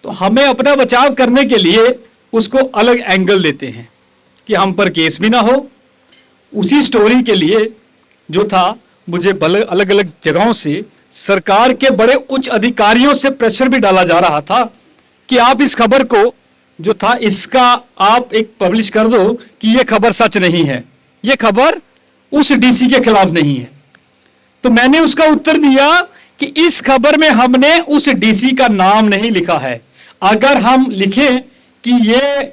तो हमें अपना बचाव करने के लिए उसको अलग एंगल देते हैं कि हम पर केस भी ना हो। उसी स्टोरी के लिए जो था, मुझे अलग अलग जगहों से सरकार के बड़े उच्च अधिकारियों से प्रेशर भी डाला जा रहा था कि आप इस खबर को जो था इसका आप एक पब्लिश कर दो कि यह खबर सच नहीं है, यह खबर उस डीसी के खिलाफ नहीं है। तो मैंने उसका उत्तर दिया कि इस खबर में हमने उस डीसी का नाम नहीं लिखा है। अगर हम लिखें कि यह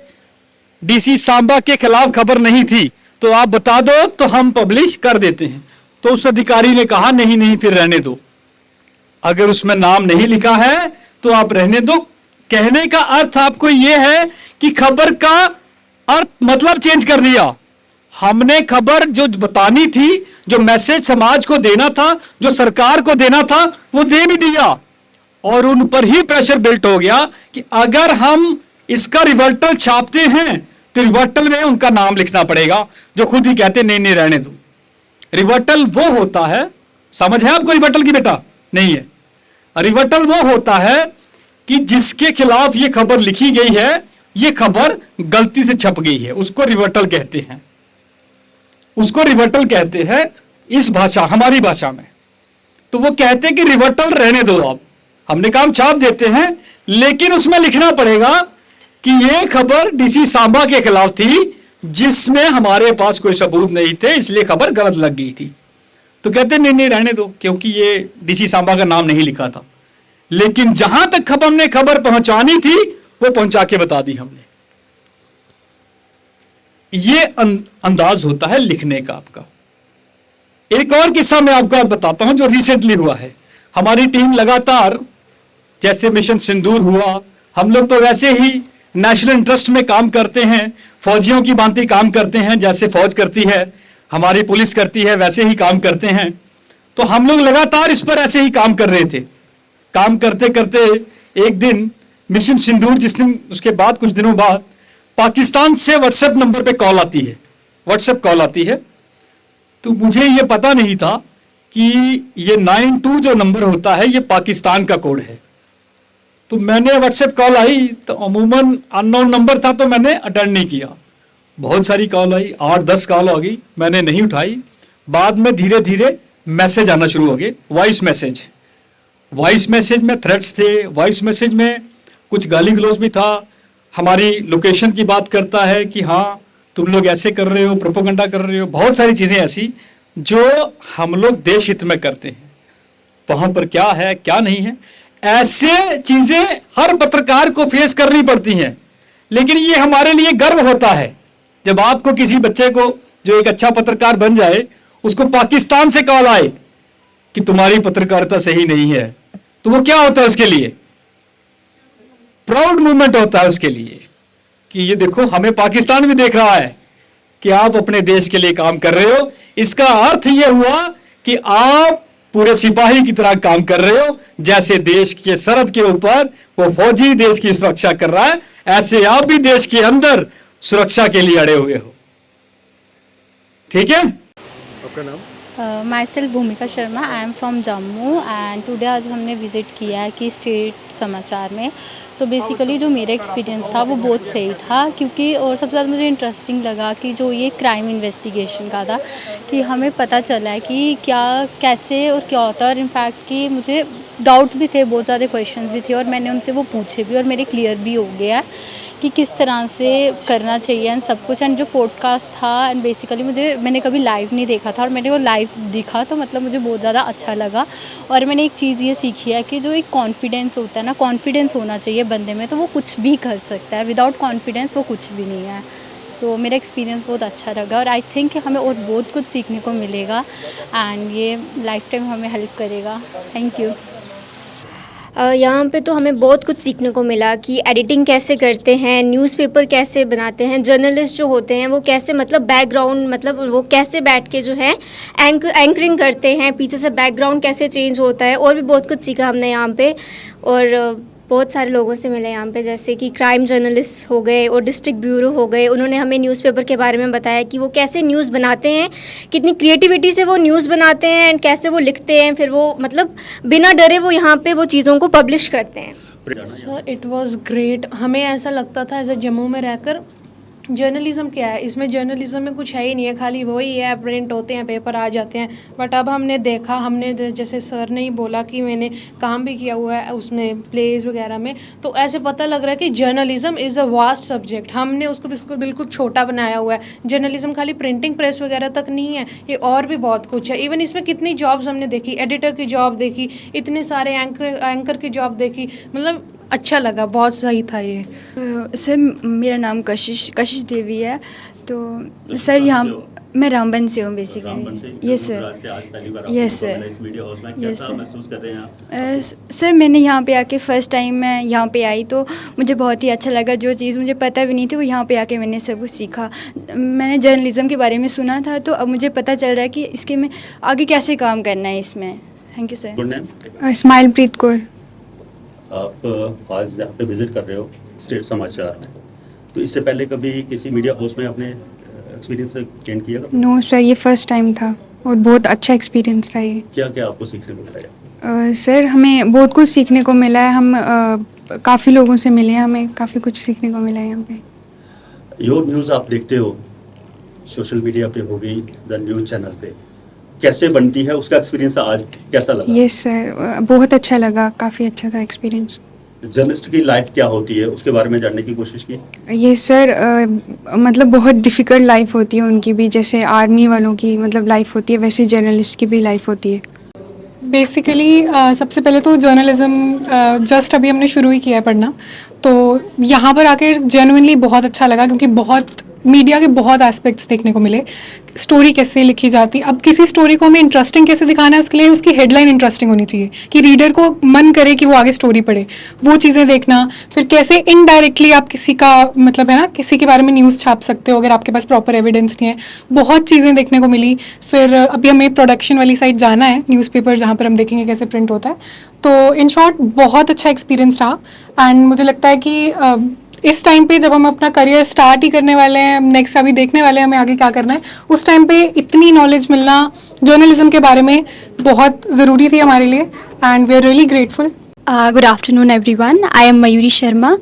डीसी सांबा के खिलाफ खबर नहीं थी तो आप बता दो, तो हम पब्लिश कर देते हैं। तो उस अधिकारी ने कहा नहीं नहीं, फिर रहने दो, अगर उसमें नाम नहीं लिखा है तो आप रहने दो। कहने का अर्थ आपको यह है कि खबर का अर्थ मतलब चेंज कर दिया। हमने खबर जो बतानी थी, जो मैसेज समाज को देना था, जो सरकार को देना था, वो दे भी दिया। और उन पर ही प्रेशर बिल्ट हो गया कि अगर हम इसका रिवर्टल छापते हैं तो रिवर्टल में उनका नाम लिखना पड़ेगा, जो खुद ही कहते नहीं नहीं रहने दो। रिवर्टल वो होता है, समझ है आपको रिवर्टल की बेटा? नहीं है। रिवर्टल वो होता है कि जिसके खिलाफ ये खबर लिखी गई है, ये खबर गलती से छप गई है, उसको रिवर्टल कहते हैं। उसको रिवर्टल कहते हैं इस भाषा, हमारी भाषा में। तो वो कहते हैं कि रिवर्टल रहने दो आप, हमने काम छाप देते हैं, लेकिन उसमें लिखना पड़ेगा कि ये खबर डीसी सांबा के खिलाफ थी, जिसमें हमारे पास कोई सबूत नहीं थे, इसलिए खबर गलत लग गई थी। तो कहते नहीं नहीं रहने दो, क्योंकि ये डीसी सांबा का नाम नहीं लिखा था। लेकिन जहां तक हमने खबर पहुंचानी थी वो पहुंचा के बता दी हमने। ये अंदाज होता है लिखने का आपका। एक और किस्सा मैं आपको बताता हूं जो रिसेंटली हुआ है। हमारी टीम लगातार, जैसे मिशन सिंदूर हुआ, हम लोग तो वैसे ही नेशनल इंटरेस्ट में काम करते हैं, फौजियों की भांति काम करते हैं, जैसे फौज करती है, हमारी पुलिस करती है, वैसे ही काम करते हैं। तो हम लोग लगातार इस पर ऐसे ही काम कर रहे थे। काम करते करते एक दिन मिशन सिंदूर, जिस दिन उसके बाद कुछ दिनों बाद पाकिस्तान से व्हाट्सएप नंबर पे कॉल आती है, व्हाट्सएप कॉल आती है। तो मुझे ये पता नहीं था कि ये 92 जो नंबर होता है ये पाकिस्तान का कोड है। तो मैंने व्हाट्सएप कॉल आई तो अमूमन अननोन नंबर था, तो मैंने अटेंड नहीं किया। बहुत सारी कॉल आई, 8-10 कॉल आ गई, मैंने नहीं उठाई। बाद में धीरे धीरे मैसेज आना शुरू हो गए, वॉइस मैसेज। वॉइस मैसेज में थ्रेट्स थे, वॉइस मैसेज में कुछ गाली गलौज भी था, हमारी लोकेशन की बात करता है कि हाँ तुम लोग ऐसे कर रहे हो, प्रोपेगेंडा कर रहे हो, बहुत सारी चीज़ें ऐसी जो हम लोग देश हित में करते हैं। वहाँ पर क्या है क्या नहीं है, ऐसे चीज़ें हर पत्रकार को फेस करनी पड़ती हैं। लेकिन ये हमारे लिए गर्व होता है जब आपको किसी बच्चे को जो एक अच्छा पत्रकार बन जाए, उसको पाकिस्तान से कॉल आए कि तुम्हारी पत्रकारिता सही नहीं है, तो वो क्या होता है उसके लिए? प्राउड मूवमेंट होता है उसके लिए कि ये देखो हमें पाकिस्तान भी देख रहा है कि आप अपने देश के लिए काम कर रहे हो। इसका अर्थ ये हुआ कि आप पूरे सिपाही की तरह काम कर रहे हो, जैसे देश के सरहद के ऊपर वो फौजी देश की सुरक्षा कर रहा है, ऐसे आप भी देश के अंदर सुरक्षा के लिए अड़े हुए हो। ठीक है? आपका नाम? माई सेल्फ भूमिका Sharma, I am from Jammu and today आज हमने विज़िट किया है कि स्टेट समाचार में। सो बेसिकली जो मेरा एक्सपीरियंस था वो बहुत सही था, क्योंकि और सबसे ज़्यादा मुझे इंटरेस्टिंग लगा कि जो ये क्राइम इन्वेस्टिगेशन का था कि हमें पता चला है कि क्या कैसे और क्या होता है। और इनफैक्ट कि मुझे डाउट भी थे, बहुत ज़्यादा क्वेश्चन भी थे, और मैंने उनसे वो पूछे भी और मेरे क्लियर भी हो गया कि किस तरह से करना चाहिए एंड सब कुछ। एंड जो पॉडकास्ट था एंड बेसिकली मैंने कभी लाइव नहीं देखा था और मैंने वो लाइव दिखा तो मतलब मुझे बहुत ज़्यादा अच्छा लगा। और मैंने एक चीज़ ये सीखी है कि जो एक कॉन्फिडेंस होता है ना, कॉन्फिडेंस होना चाहिए बंदे में, तो वो कुछ भी कर सकता है। विदाउट कॉन्फिडेंस वो कुछ भी नहीं है। सो मेरा एक्सपीरियंस बहुत अच्छा लगा और आई थिंक हमें और बहुत कुछ सीखने को मिलेगा एंड ये लाइफ टाइम हमें हेल्प करेगा। Thank you. यहाँ पे तो हमें बहुत कुछ सीखने को मिला कि एडिटिंग कैसे करते हैं, न्यूज़पेपर कैसे बनाते हैं, जर्नलिस्ट जो होते हैं वो कैसे मतलब बैकग्राउंड मतलब वो कैसे बैठ के जो है एंकरिंग करते हैं, पीछे से बैकग्राउंड कैसे चेंज होता है, और भी बहुत कुछ सीखा हमने यहाँ पे। और बहुत सारे लोगों से मिले यहाँ पे, जैसे कि क्राइम जर्नलिस्ट हो गए और डिस्ट्रिक्ट ब्यूरो हो गए। उन्होंने हमें न्यूज़पेपर के बारे में बताया कि वो कैसे न्यूज़ बनाते हैं, कितनी क्रिएटिविटी से वो न्यूज़ बनाते हैं एंड कैसे वो लिखते हैं, फिर वो मतलब बिना डरे वो यहाँ पे वो चीज़ों को पब्लिश करते हैं। Sir it was great. हमें ऐसा लगता था एज अ जम्मू में रहकर जर्नलिज़्म क्या है, इसमें जर्नलिज़्म में कुछ है ही नहीं है, खाली वही है, प्रिंट होते हैं, पेपर आ जाते हैं। बट अब हमने देखा, हमने जैसे सर ने ही बोला कि मैंने काम भी किया हुआ है उसमें प्लेस वगैरह में, तो ऐसे पता लग रहा है कि journalism is a vast subject. हमने उसको बिल्कुल छोटा बनाया हुआ है। जर्नलिज़्म खाली प्रिंटिंग प्रेस वगैरह तक नहीं है, ये और भी बहुत कुछ है। इवन इसमें कितनी जॉब्स हमने देखी, एडिटर की जॉब देखी, इतने सारे एंकर की जॉब देखी, मतलब अच्छा लगा, बहुत सही था ये। सर मेरा नाम कशिश देवी है। तो सर यहाँ मैं रामबन से हूँ basically. Yes sir, yes sir, yes sir. Sir मैंने यहाँ पे आके फ़र्स्ट टाइम मैं यहाँ पे आई तो मुझे बहुत ही अच्छा लगा। जो चीज़ मुझे पता भी नहीं थी वो यहाँ पे आके मैंने सब कुछ सीखा। मैंने जर्नलिज़्म के बारे में सुना था तो अब मुझे पता चल रहा है कि इसके में आगे कैसे काम करना है इसमें। Thank you sir. Smilepreet Kaur. आप आज यहाँ पे विजिट कर रहे हो स्टेट समाचार में, तो इससे पहले कभी किसी मीडिया हाउस में आपने एक्सपीरियंस गेन किया था? नो सर, ये फर्स्ट टाइम था और बहुत अच्छा एक्सपीरियंस था ये। क्या क्या आपको सीखने को मिला? सर हमें बहुत कुछ सीखने को मिला है। हम काफ़ी लोगों से मिले हैं, हमें काफ़ी कुछ सीखने को मिला है यहाँ पे। योर न्यूज़ आप देखते हो, सोशल मीडिया पे हो गई, द न्यूज़ चैनल पे, कैसे बनती है, उसका एक्सपीरियंस आज कैसा लगा? यस सर, बहुत अच्छा लगा, काफ़ी अच्छा था एक्सपीरियंस। जर्नलिस्ट की लाइफ क्या होती है उसके बारे में जानने की कोशिश की? ये सर मतलब बहुत डिफ़िकल्ट लाइफ होती है उनकी भी, जैसे आर्मी वालों की मतलब लाइफ होती है वैसे जर्नलिस्ट की भी लाइफ होती है। बेसिकली सबसे पहले तो जर्नलिज़्म जस्ट अभी हमने शुरू ही किया है पढ़ना, तो यहाँ पर आकर जेन्युइनली बहुत अच्छा लगा क्योंकि बहुत मीडिया के बहुत एस्पेक्ट्स देखने को मिले। स्टोरी कैसे लिखी जाती, अब किसी स्टोरी को हमें इंटरेस्टिंग कैसे दिखाना है उसके लिए उसकी हेडलाइन इंटरेस्टिंग होनी चाहिए कि रीडर को मन करे कि वो आगे स्टोरी पढ़े, वो चीज़ें देखना। फिर कैसे इनडायरेक्टली आप किसी का मतलब है ना किसी के बारे में न्यूज़ छाप सकते हो अगर आपके पास प्रॉपर एविडेंस नहीं है, बहुत चीज़ें देखने को मिली। फिर अभी हमें प्रोडक्शन वाली साइड जाना है, न्यूज़पेपर जहाँ पर हम देखेंगे कैसे प्रिंट होता है। तो इन शॉर्ट बहुत अच्छा एक्सपीरियंस रहा एंड मुझे लगता है कि इस टाइम पे जब हम अपना करियर स्टार्ट ही करने वाले हैं, नेक्स्ट अभी देखने वाले हैं हमें आगे क्या करना है, उस टाइम पे इतनी नॉलेज मिलना जर्नलिज्म के बारे में बहुत ज़रूरी थी हमारे लिए and we are really grateful. Good afternoon everyone, I am Mayuri Sharma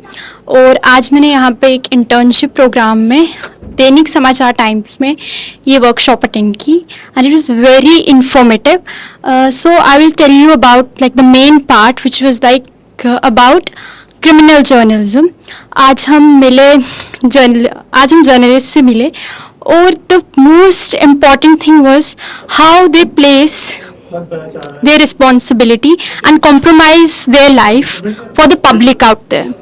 और आज मैंने यहाँ पे एक इंटर्नशिप प्रोग्राम में दैनिक समाचार टाइम्स में ये वर्कशॉप अटेंड की and it was very informative. So I will tell you about like the main part which was like about criminal journalism. आज हम जर्नलिस्ट से मिले और the most important thing was how they place their responsibility and compromise their life for the public out there.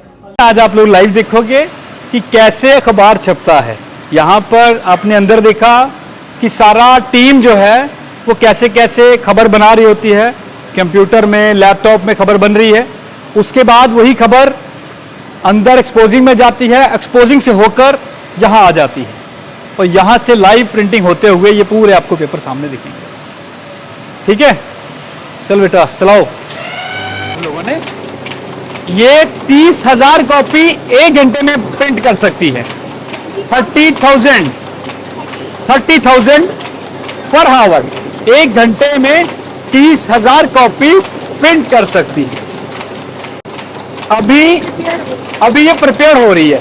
आज आप लोग live देखोगे कि कैसे अखबार छपता है। यहाँ पर आपने अंदर देखा कि सारा टीम जो है वो कैसे कैसे खबर बना रही होती है, कंप्यूटर में लैपटॉप में खबर बन रही है, उसके बाद वही खबर अंदर एक्सपोजिंग में जाती है, एक्सपोजिंग से होकर यहाँ आ जाती है और यहाँ से लाइव प्रिंटिंग होते हुए ये पूरे आपको पेपर सामने दिखेंगे। ठीक है, चल बेटा चलाओ। लोगों ने ये 30,000 कॉपी एक घंटे में प्रिंट कर सकती है। 30,000 पर आवर, एक घंटे में 30,000 कॉपी प्रिंट कर सकती है। अभी ये प्रिपेयर हो रही है,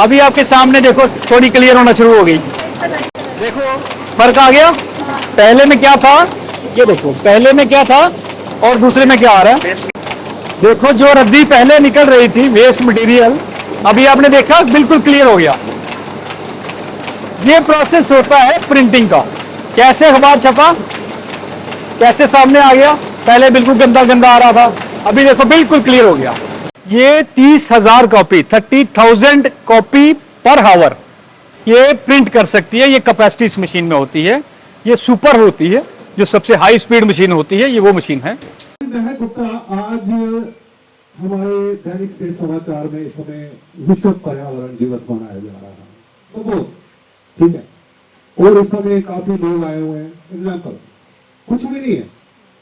अभी आपके सामने देखो थोड़ी क्लियर होना शुरू हो गई। देखो फर्क आ गया, पहले में क्या था, ये देखो पहले में क्या था और दूसरे में क्या आ रहा है। देखो जो रद्दी पहले निकल रही थी वेस्ट मटेरियल, अभी आपने देखा बिल्कुल क्लियर हो गया। ये प्रोसेस होता है प्रिंटिंग का। कैसे अखबार छपा, कैसे सामने आ गया, पहले बिल्कुल गंदा गंदा आ रहा था, अभी देखो बिल्कुल क्लियर हो गया। ये 30,000 कॉपी 30,000 कॉपी पर हावर ये प्रिंट कर सकती है। ये कैपेसिटी इस मशीन में होती है, ये सुपर होती है, जो सबसे हाई स्पीड मशीन होती है, ये वो मशीन है। महक गुप्ता, आज हमारे दैनिक स्टेट समाचार में इस समय विश्व पर्यावरण दिवस मनाया जा रहा है, सपोज, ठीक है, और इस समय काफी लोग आए हुए हैं, एग्जाम्पल कुछ भी नहीं है,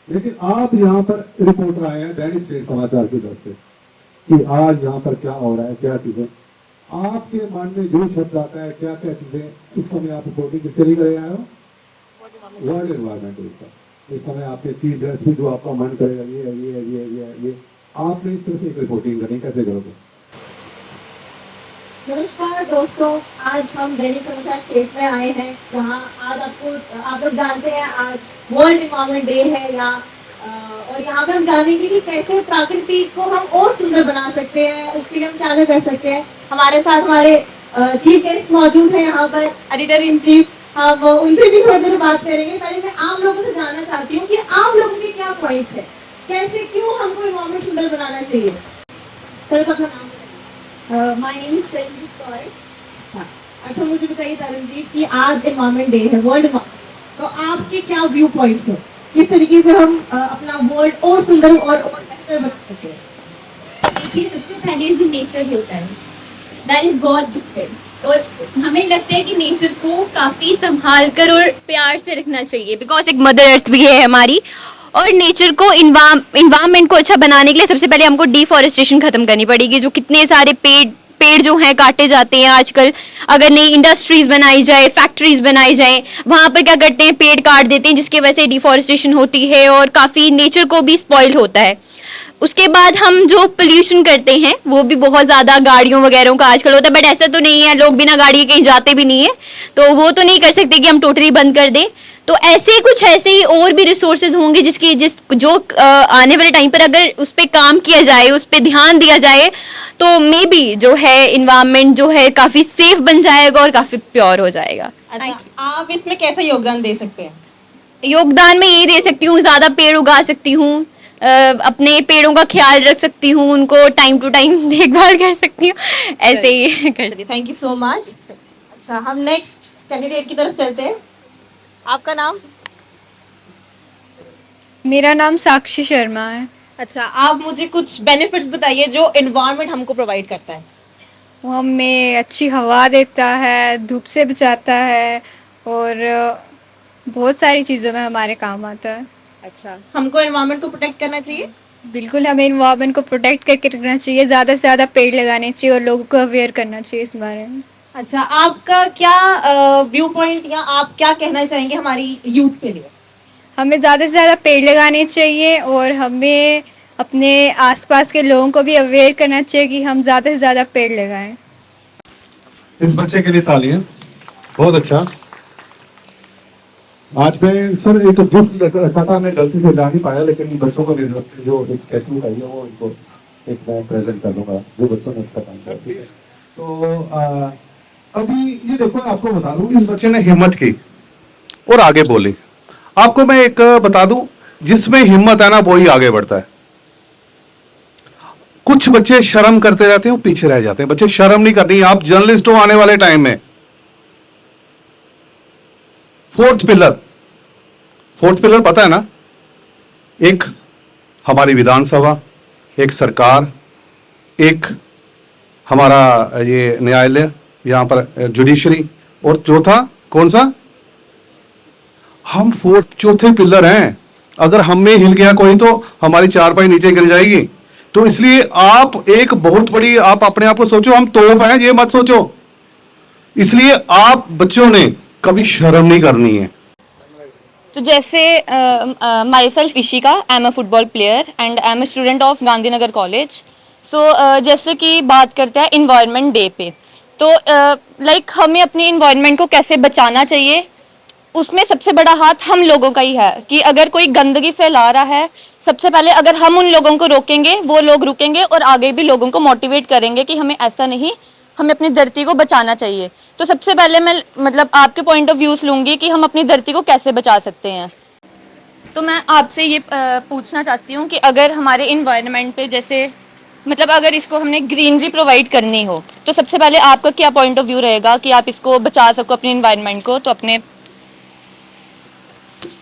लेकिन आप यहाँ पर रिपोर्टर आए हैं दैनिक स्टेट समाचार की तरफ से कि आज यहाँ पर क्या हो रहा है, क्या चीजें आपके मन में जो शब्द आता है, क्या क्या चीजें इस समय आप रिपोर्टिंग किसके लिए करे आए हो? वर्ल्ड एनवायरमेंट डे पर। इस समय आपके चीफ गेस्ट भी जो आपका मन करेगा ये आपने सिर्फ एक रिपोर्टिंग करनी, कैसे करोगे? नमस्कार दोस्तों, आज हम दैनिक समाचार स्टेट में आए हैं, जहाँ आज आप लोग जानते हैं आज वर्ल्ड एनवायरमेंट डे है यहाँ, और यहाँ पे हम जानेंगे कि कैसे प्रकृति को हम और सुंदर बना सकते हैं, उसके लिए हम क्या क्या कर सकते हैं। हमारे साथ हमारे चीफ गेस्ट मौजूद हैं यहाँ पर, एडिटर इन चीफ, हम उनसे भी थोड़ी देर बात करेंगे। पहले मैं आम लोगों से जानना चाहती हूँ कि आम लोगों के क्या पॉइंट्स है, कैसे क्यों हमको एनवायरमेंट सुंदर बनाना चाहिए। पहले तो अपना नाम। My name is Taranjeet Kaur. अच्छा, मुझे बताइए तरनजीत कि आज एनवायरमेंट डे है, वर्ल्ड, तो आपके क्या व्यू पॉइंट्स है, किस तरीके से हम अपना वर्ल्ड और सुंदर और बेहतर बना सकते हैं? देखिए, सबसे पहले जो नेचर होता है दैट इज गॉड गिफ्टेड, और हमें लगता है कि नेचर को काफ़ी संभाल कर और प्यार से रखना चाहिए, बिकॉज एक मदर अर्थ भी है हमारी। और नेचर को इन्वायरमेंट को अच्छा बनाने के लिए सबसे पहले हमको डिफॉरेस्टेशन खत्म करनी पड़ेगी। जो कितने सारे पेड़ जो हैं काटे जाते हैं आजकल, अगर नई इंडस्ट्रीज बनाई जाए, फैक्ट्रीज बनाई जाए, वहाँ पर क्या करते हैं, पेड़ काट देते हैं, जिसकी वजह से डिफॉरेस्टेशन होती है और काफ़ी नेचर को भी स्पॉइल होता है। उसके बाद हम जो पोल्यूशन करते हैं वो भी बहुत ज़्यादा गाड़ियों वगैरह का आजकल होता है, बट ऐसा तो नहीं है, लोग बिना गाड़ी के कहीं जाते भी नहीं है, तो वो तो नहीं कर सकते कि हम टोटली बंद कर दें। तो ऐसे ही और भी रिसोर्सेज होंगे जो आने वाले टाइम पर अगर उस पर काम किया जाए, उस पर ध्यान दिया जाए, तो मे बी जो है इन्वायरमेंट जो है काफ़ी सेफ बन जाएगा और काफ़ी प्योर हो जाएगा। अच्छा, आप इसमें कैसा योगदान दे सकते हैं? योगदान मैं ये दे सकती हूँ, ज़्यादा पेड़ उगा सकती हूँ, अपने पेड़ों का ख्याल रख सकती हूँ, उनको टाइम टू टाइम देखभाल कर सकती हूँ, ऐसे ही कर सकती हूँ। Thank you so much. अच्छा, हम नेक्स्ट कैंडिडेट की तरफ चलते हैं। आपका नाम? मेरा नाम साक्षी शर्मा है। अच्छा, आप मुझे कुछ बेनिफिट्स बताइए जो एनवायरनमेंट हमको प्रोवाइड करता है। वो हमें अच्छी हवा देता है, धूप से बचाता है और बहुत सारी चीज़ों में हमारे काम आता है। अच्छा, हमको एनवायरनमेंट को प्रोटेक्ट करना चाहिए? बिल्कुल, हमें एनवायरनमेंट को प्रोटेक्ट करके रखना चाहिए, ज़्यादा से ज़्यादा पेड़ लगाने चाहिए और लोगों को अवेयर करना चाहिए इस बारे में। अच्छा, आपका क्या व्यू पॉइंट या आप क्या कहना चाहेंगे हमारी यूथ के लिए? हमें ज़्यादा से ज़्यादा पेड़ लगाने चाहिए और हमें अपने आसपास के लोगों को भी अवेयर करना चाहिए कि हम ज़्यादा से ज़्यादा पेड़ लगाएं। इस बच्चे के लिए तालियां, बहुत अच्छा। आज मैं सर एक गिफ्ट रखा था, मैं गलती से ला नहीं पाया, लेकिन बच्चों को जो एक स्केच बुक आई है वो इनको एक मैं प्रेजेंट कर दूंगा, जो बच्चों ने इसका काम किया। तो अभी ये देखो, आपको बता दूं, इस बच्चे ने हिम्मत की और आगे बोली। आपको मैं एक बता दूं, जिसमें हिम्मत है ना वो ही आगे बढ़ता है। कुछ बच्चे शर्म करते रहते हैं, वो पीछे रह जाते हैं। बच्चे शर्म नहीं करनी। आप जर्नलिस्ट हो आने वाले टाइम में। फोर्थ पिलर पता है ना, एक हमारी विधानसभा, एक सरकार, एक हमारा ये न्यायालय, यहां पर जुडिशरी, और चौथा कौन सा? हम चौथे पिलर हैं। अगर हम में हिल गया कोई तो हमारी चारपाई नीचे गिर जाएगी। तो इसलिए आप एक बहुत बड़ी, आप अपने आप को सोचो हम तोप हैं, ये मत सोचो। इसलिए आप बच्चों ने कभी शर्म नहीं करनी है। तो जैसे myself Ishika, I am a football player and I am a student of Gandhinagar college. So जैसे कि बात करते हैं इन्वायरमेंट डे पे, तो लाइक हमें अपने इन्वायरमेंट को कैसे बचाना चाहिए, उसमें सबसे बड़ा हाथ हम लोगों का ही है। कि अगर कोई गंदगी फैला रहा है, सबसे पहले अगर हम उन लोगों को रोकेंगे, वो लोग रुकेंगे और आगे भी लोगों को मोटिवेट करेंगे कि हमें ऐसा नहीं, हमें अपनी धरती को बचाना चाहिए। तो सबसे पहले मैं मतलब आपके पॉइंट ऑफ व्यूज लूँगी कि हम अपनी धरती को कैसे बचा सकते हैं। तो मैं आपसे ये पूछना चाहती हूँ कि अगर हमारे इन्वायरमेंट पे जैसे मतलब अगर इसको हमने ग्रीनरी प्रोवाइड करनी हो तो सबसे पहले आपका क्या पॉइंट ऑफ व्यू रहेगा कि आप इसको बचा सको अपने इन्वायरमेंट को? तो अपने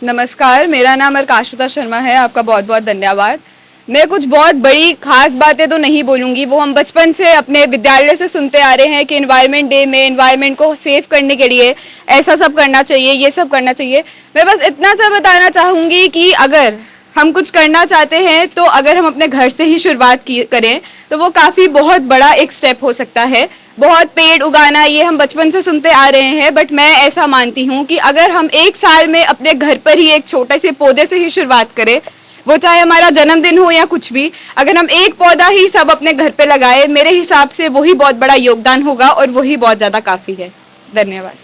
नमस्कार, मेरा नाम अर्काशुता शर्मा है। आपका बहुत बहुत धन्यवाद। मैं कुछ बहुत बड़ी खास बातें तो नहीं बोलूँगी, वो हम बचपन से अपने विद्यालय से सुनते आ रहे हैं कि एनवायरनमेंट डे में एनवायरनमेंट को सेव करने के लिए ऐसा सब करना चाहिए, ये सब करना चाहिए। मैं बस इतना सा बताना चाहूँगी कि अगर हम कुछ करना चाहते हैं तो अगर हम अपने घर से ही शुरुआत करें तो वो काफ़ी बहुत बड़ा एक स्टेप हो सकता है। बहुत पेड़ उगाना ये हम बचपन से सुनते आ रहे हैं, बट मैं ऐसा मानती हूँ कि अगर हम एक साल में अपने घर पर ही एक छोटे से पौधे से ही शुरुआत करें, वो चाहे हमारा जन्मदिन हो या कुछ भी, अगर हम एक पौधा ही सब अपने घर पे लगाए, मेरे हिसाब से वही बहुत बड़ा योगदान होगा और वही बहुत ज़्यादा काफ़ी है। धन्यवाद।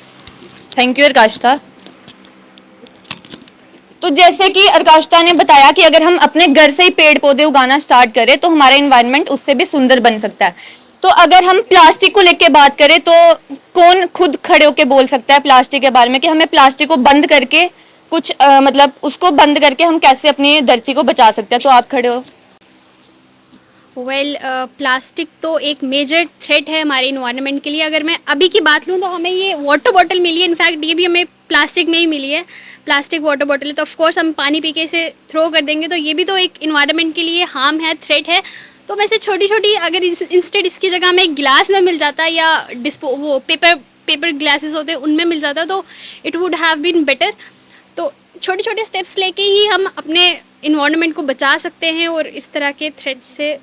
Thank you Arkashita. तो जैसे कि अर्काशिता ने बताया कि अगर हम अपने घर से ही पेड़ पौधे उगाना स्टार्ट करें तो हमारा एनवायरनमेंट उससे भी सुंदर बन सकता है। तो अगर हम प्लास्टिक को लेके बात करें तो कौन खुद खड़े होके बोल सकता है प्लास्टिक के बारे में कि हमें प्लास्टिक को बंद करके कुछ मतलब उसको बंद करके हम कैसे अपनी धरती को बचा सकते हैं? तो आप खड़े हो। प्लास्टिक तो एक मेजर थ्रेट है हमारे इन्वायरमेंट के लिए। अगर मैं अभी की बात लूँ तो हमें ये वाटर बॉटल मिली है, इनफैक्ट ये भी हमें प्लास्टिक में ही मिली है। प्लास्टिक वाटर बॉटल है तो ऑफ कोर्स हम पानी पी के इसे थ्रो कर देंगे, तो ये भी तो एक इन्वायरमेंट के लिए हार्म है, थ्रेट है। तो वैसे छोटी छोटी अगर इंस्टेड इसकी जगह हमें एक गिलास में मिल जाता या वो पेपर ग्लासेस होते हैं उनमें मिल जाता तो it would have been better. तो छोटे छोटे स्टेप्स लेके ही हम अपने इन्वायरमेंट को बचा सकते हैं और इस तरह के थ्रेट से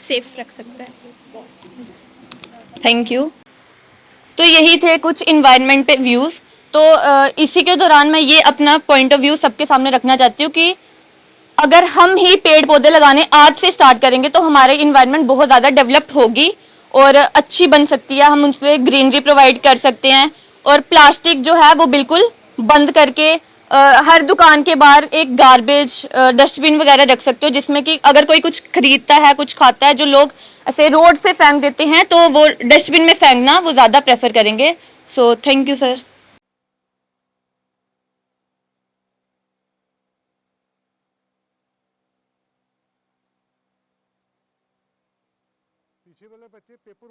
सेफ रख सकते हैं। Thank you. तो यही थे कुछ इन्वायरमेंट पे व्यूज़। तो इसी के दौरान मैं ये अपना पॉइंट ऑफ व्यू सबके सामने रखना चाहती हूँ कि अगर हम ही पेड़ पौधे लगाने आज से स्टार्ट करेंगे तो हमारे इन्वायरमेंट बहुत ज़्यादा डेवलप्ड होगी और अच्छी बन सकती है। हम उन पर ग्रीनरी प्रोवाइड कर सकते हैं और प्लास्टिक जो है वो बिल्कुल बंद करके हर दुकान के बाहर एक गार्बेज डस्टबिन वगैरह रख सकते हो, जिसमें कि अगर कोई कुछ खरीदता है कुछ खाता है, जो लोग ऐसे रोड पे फेंक देते हैं तो वो डस्टबिन में फेंकना वो ज़्यादा प्रेफर करेंगे। So thank you sir. पीछे वाले बच्चे पेपर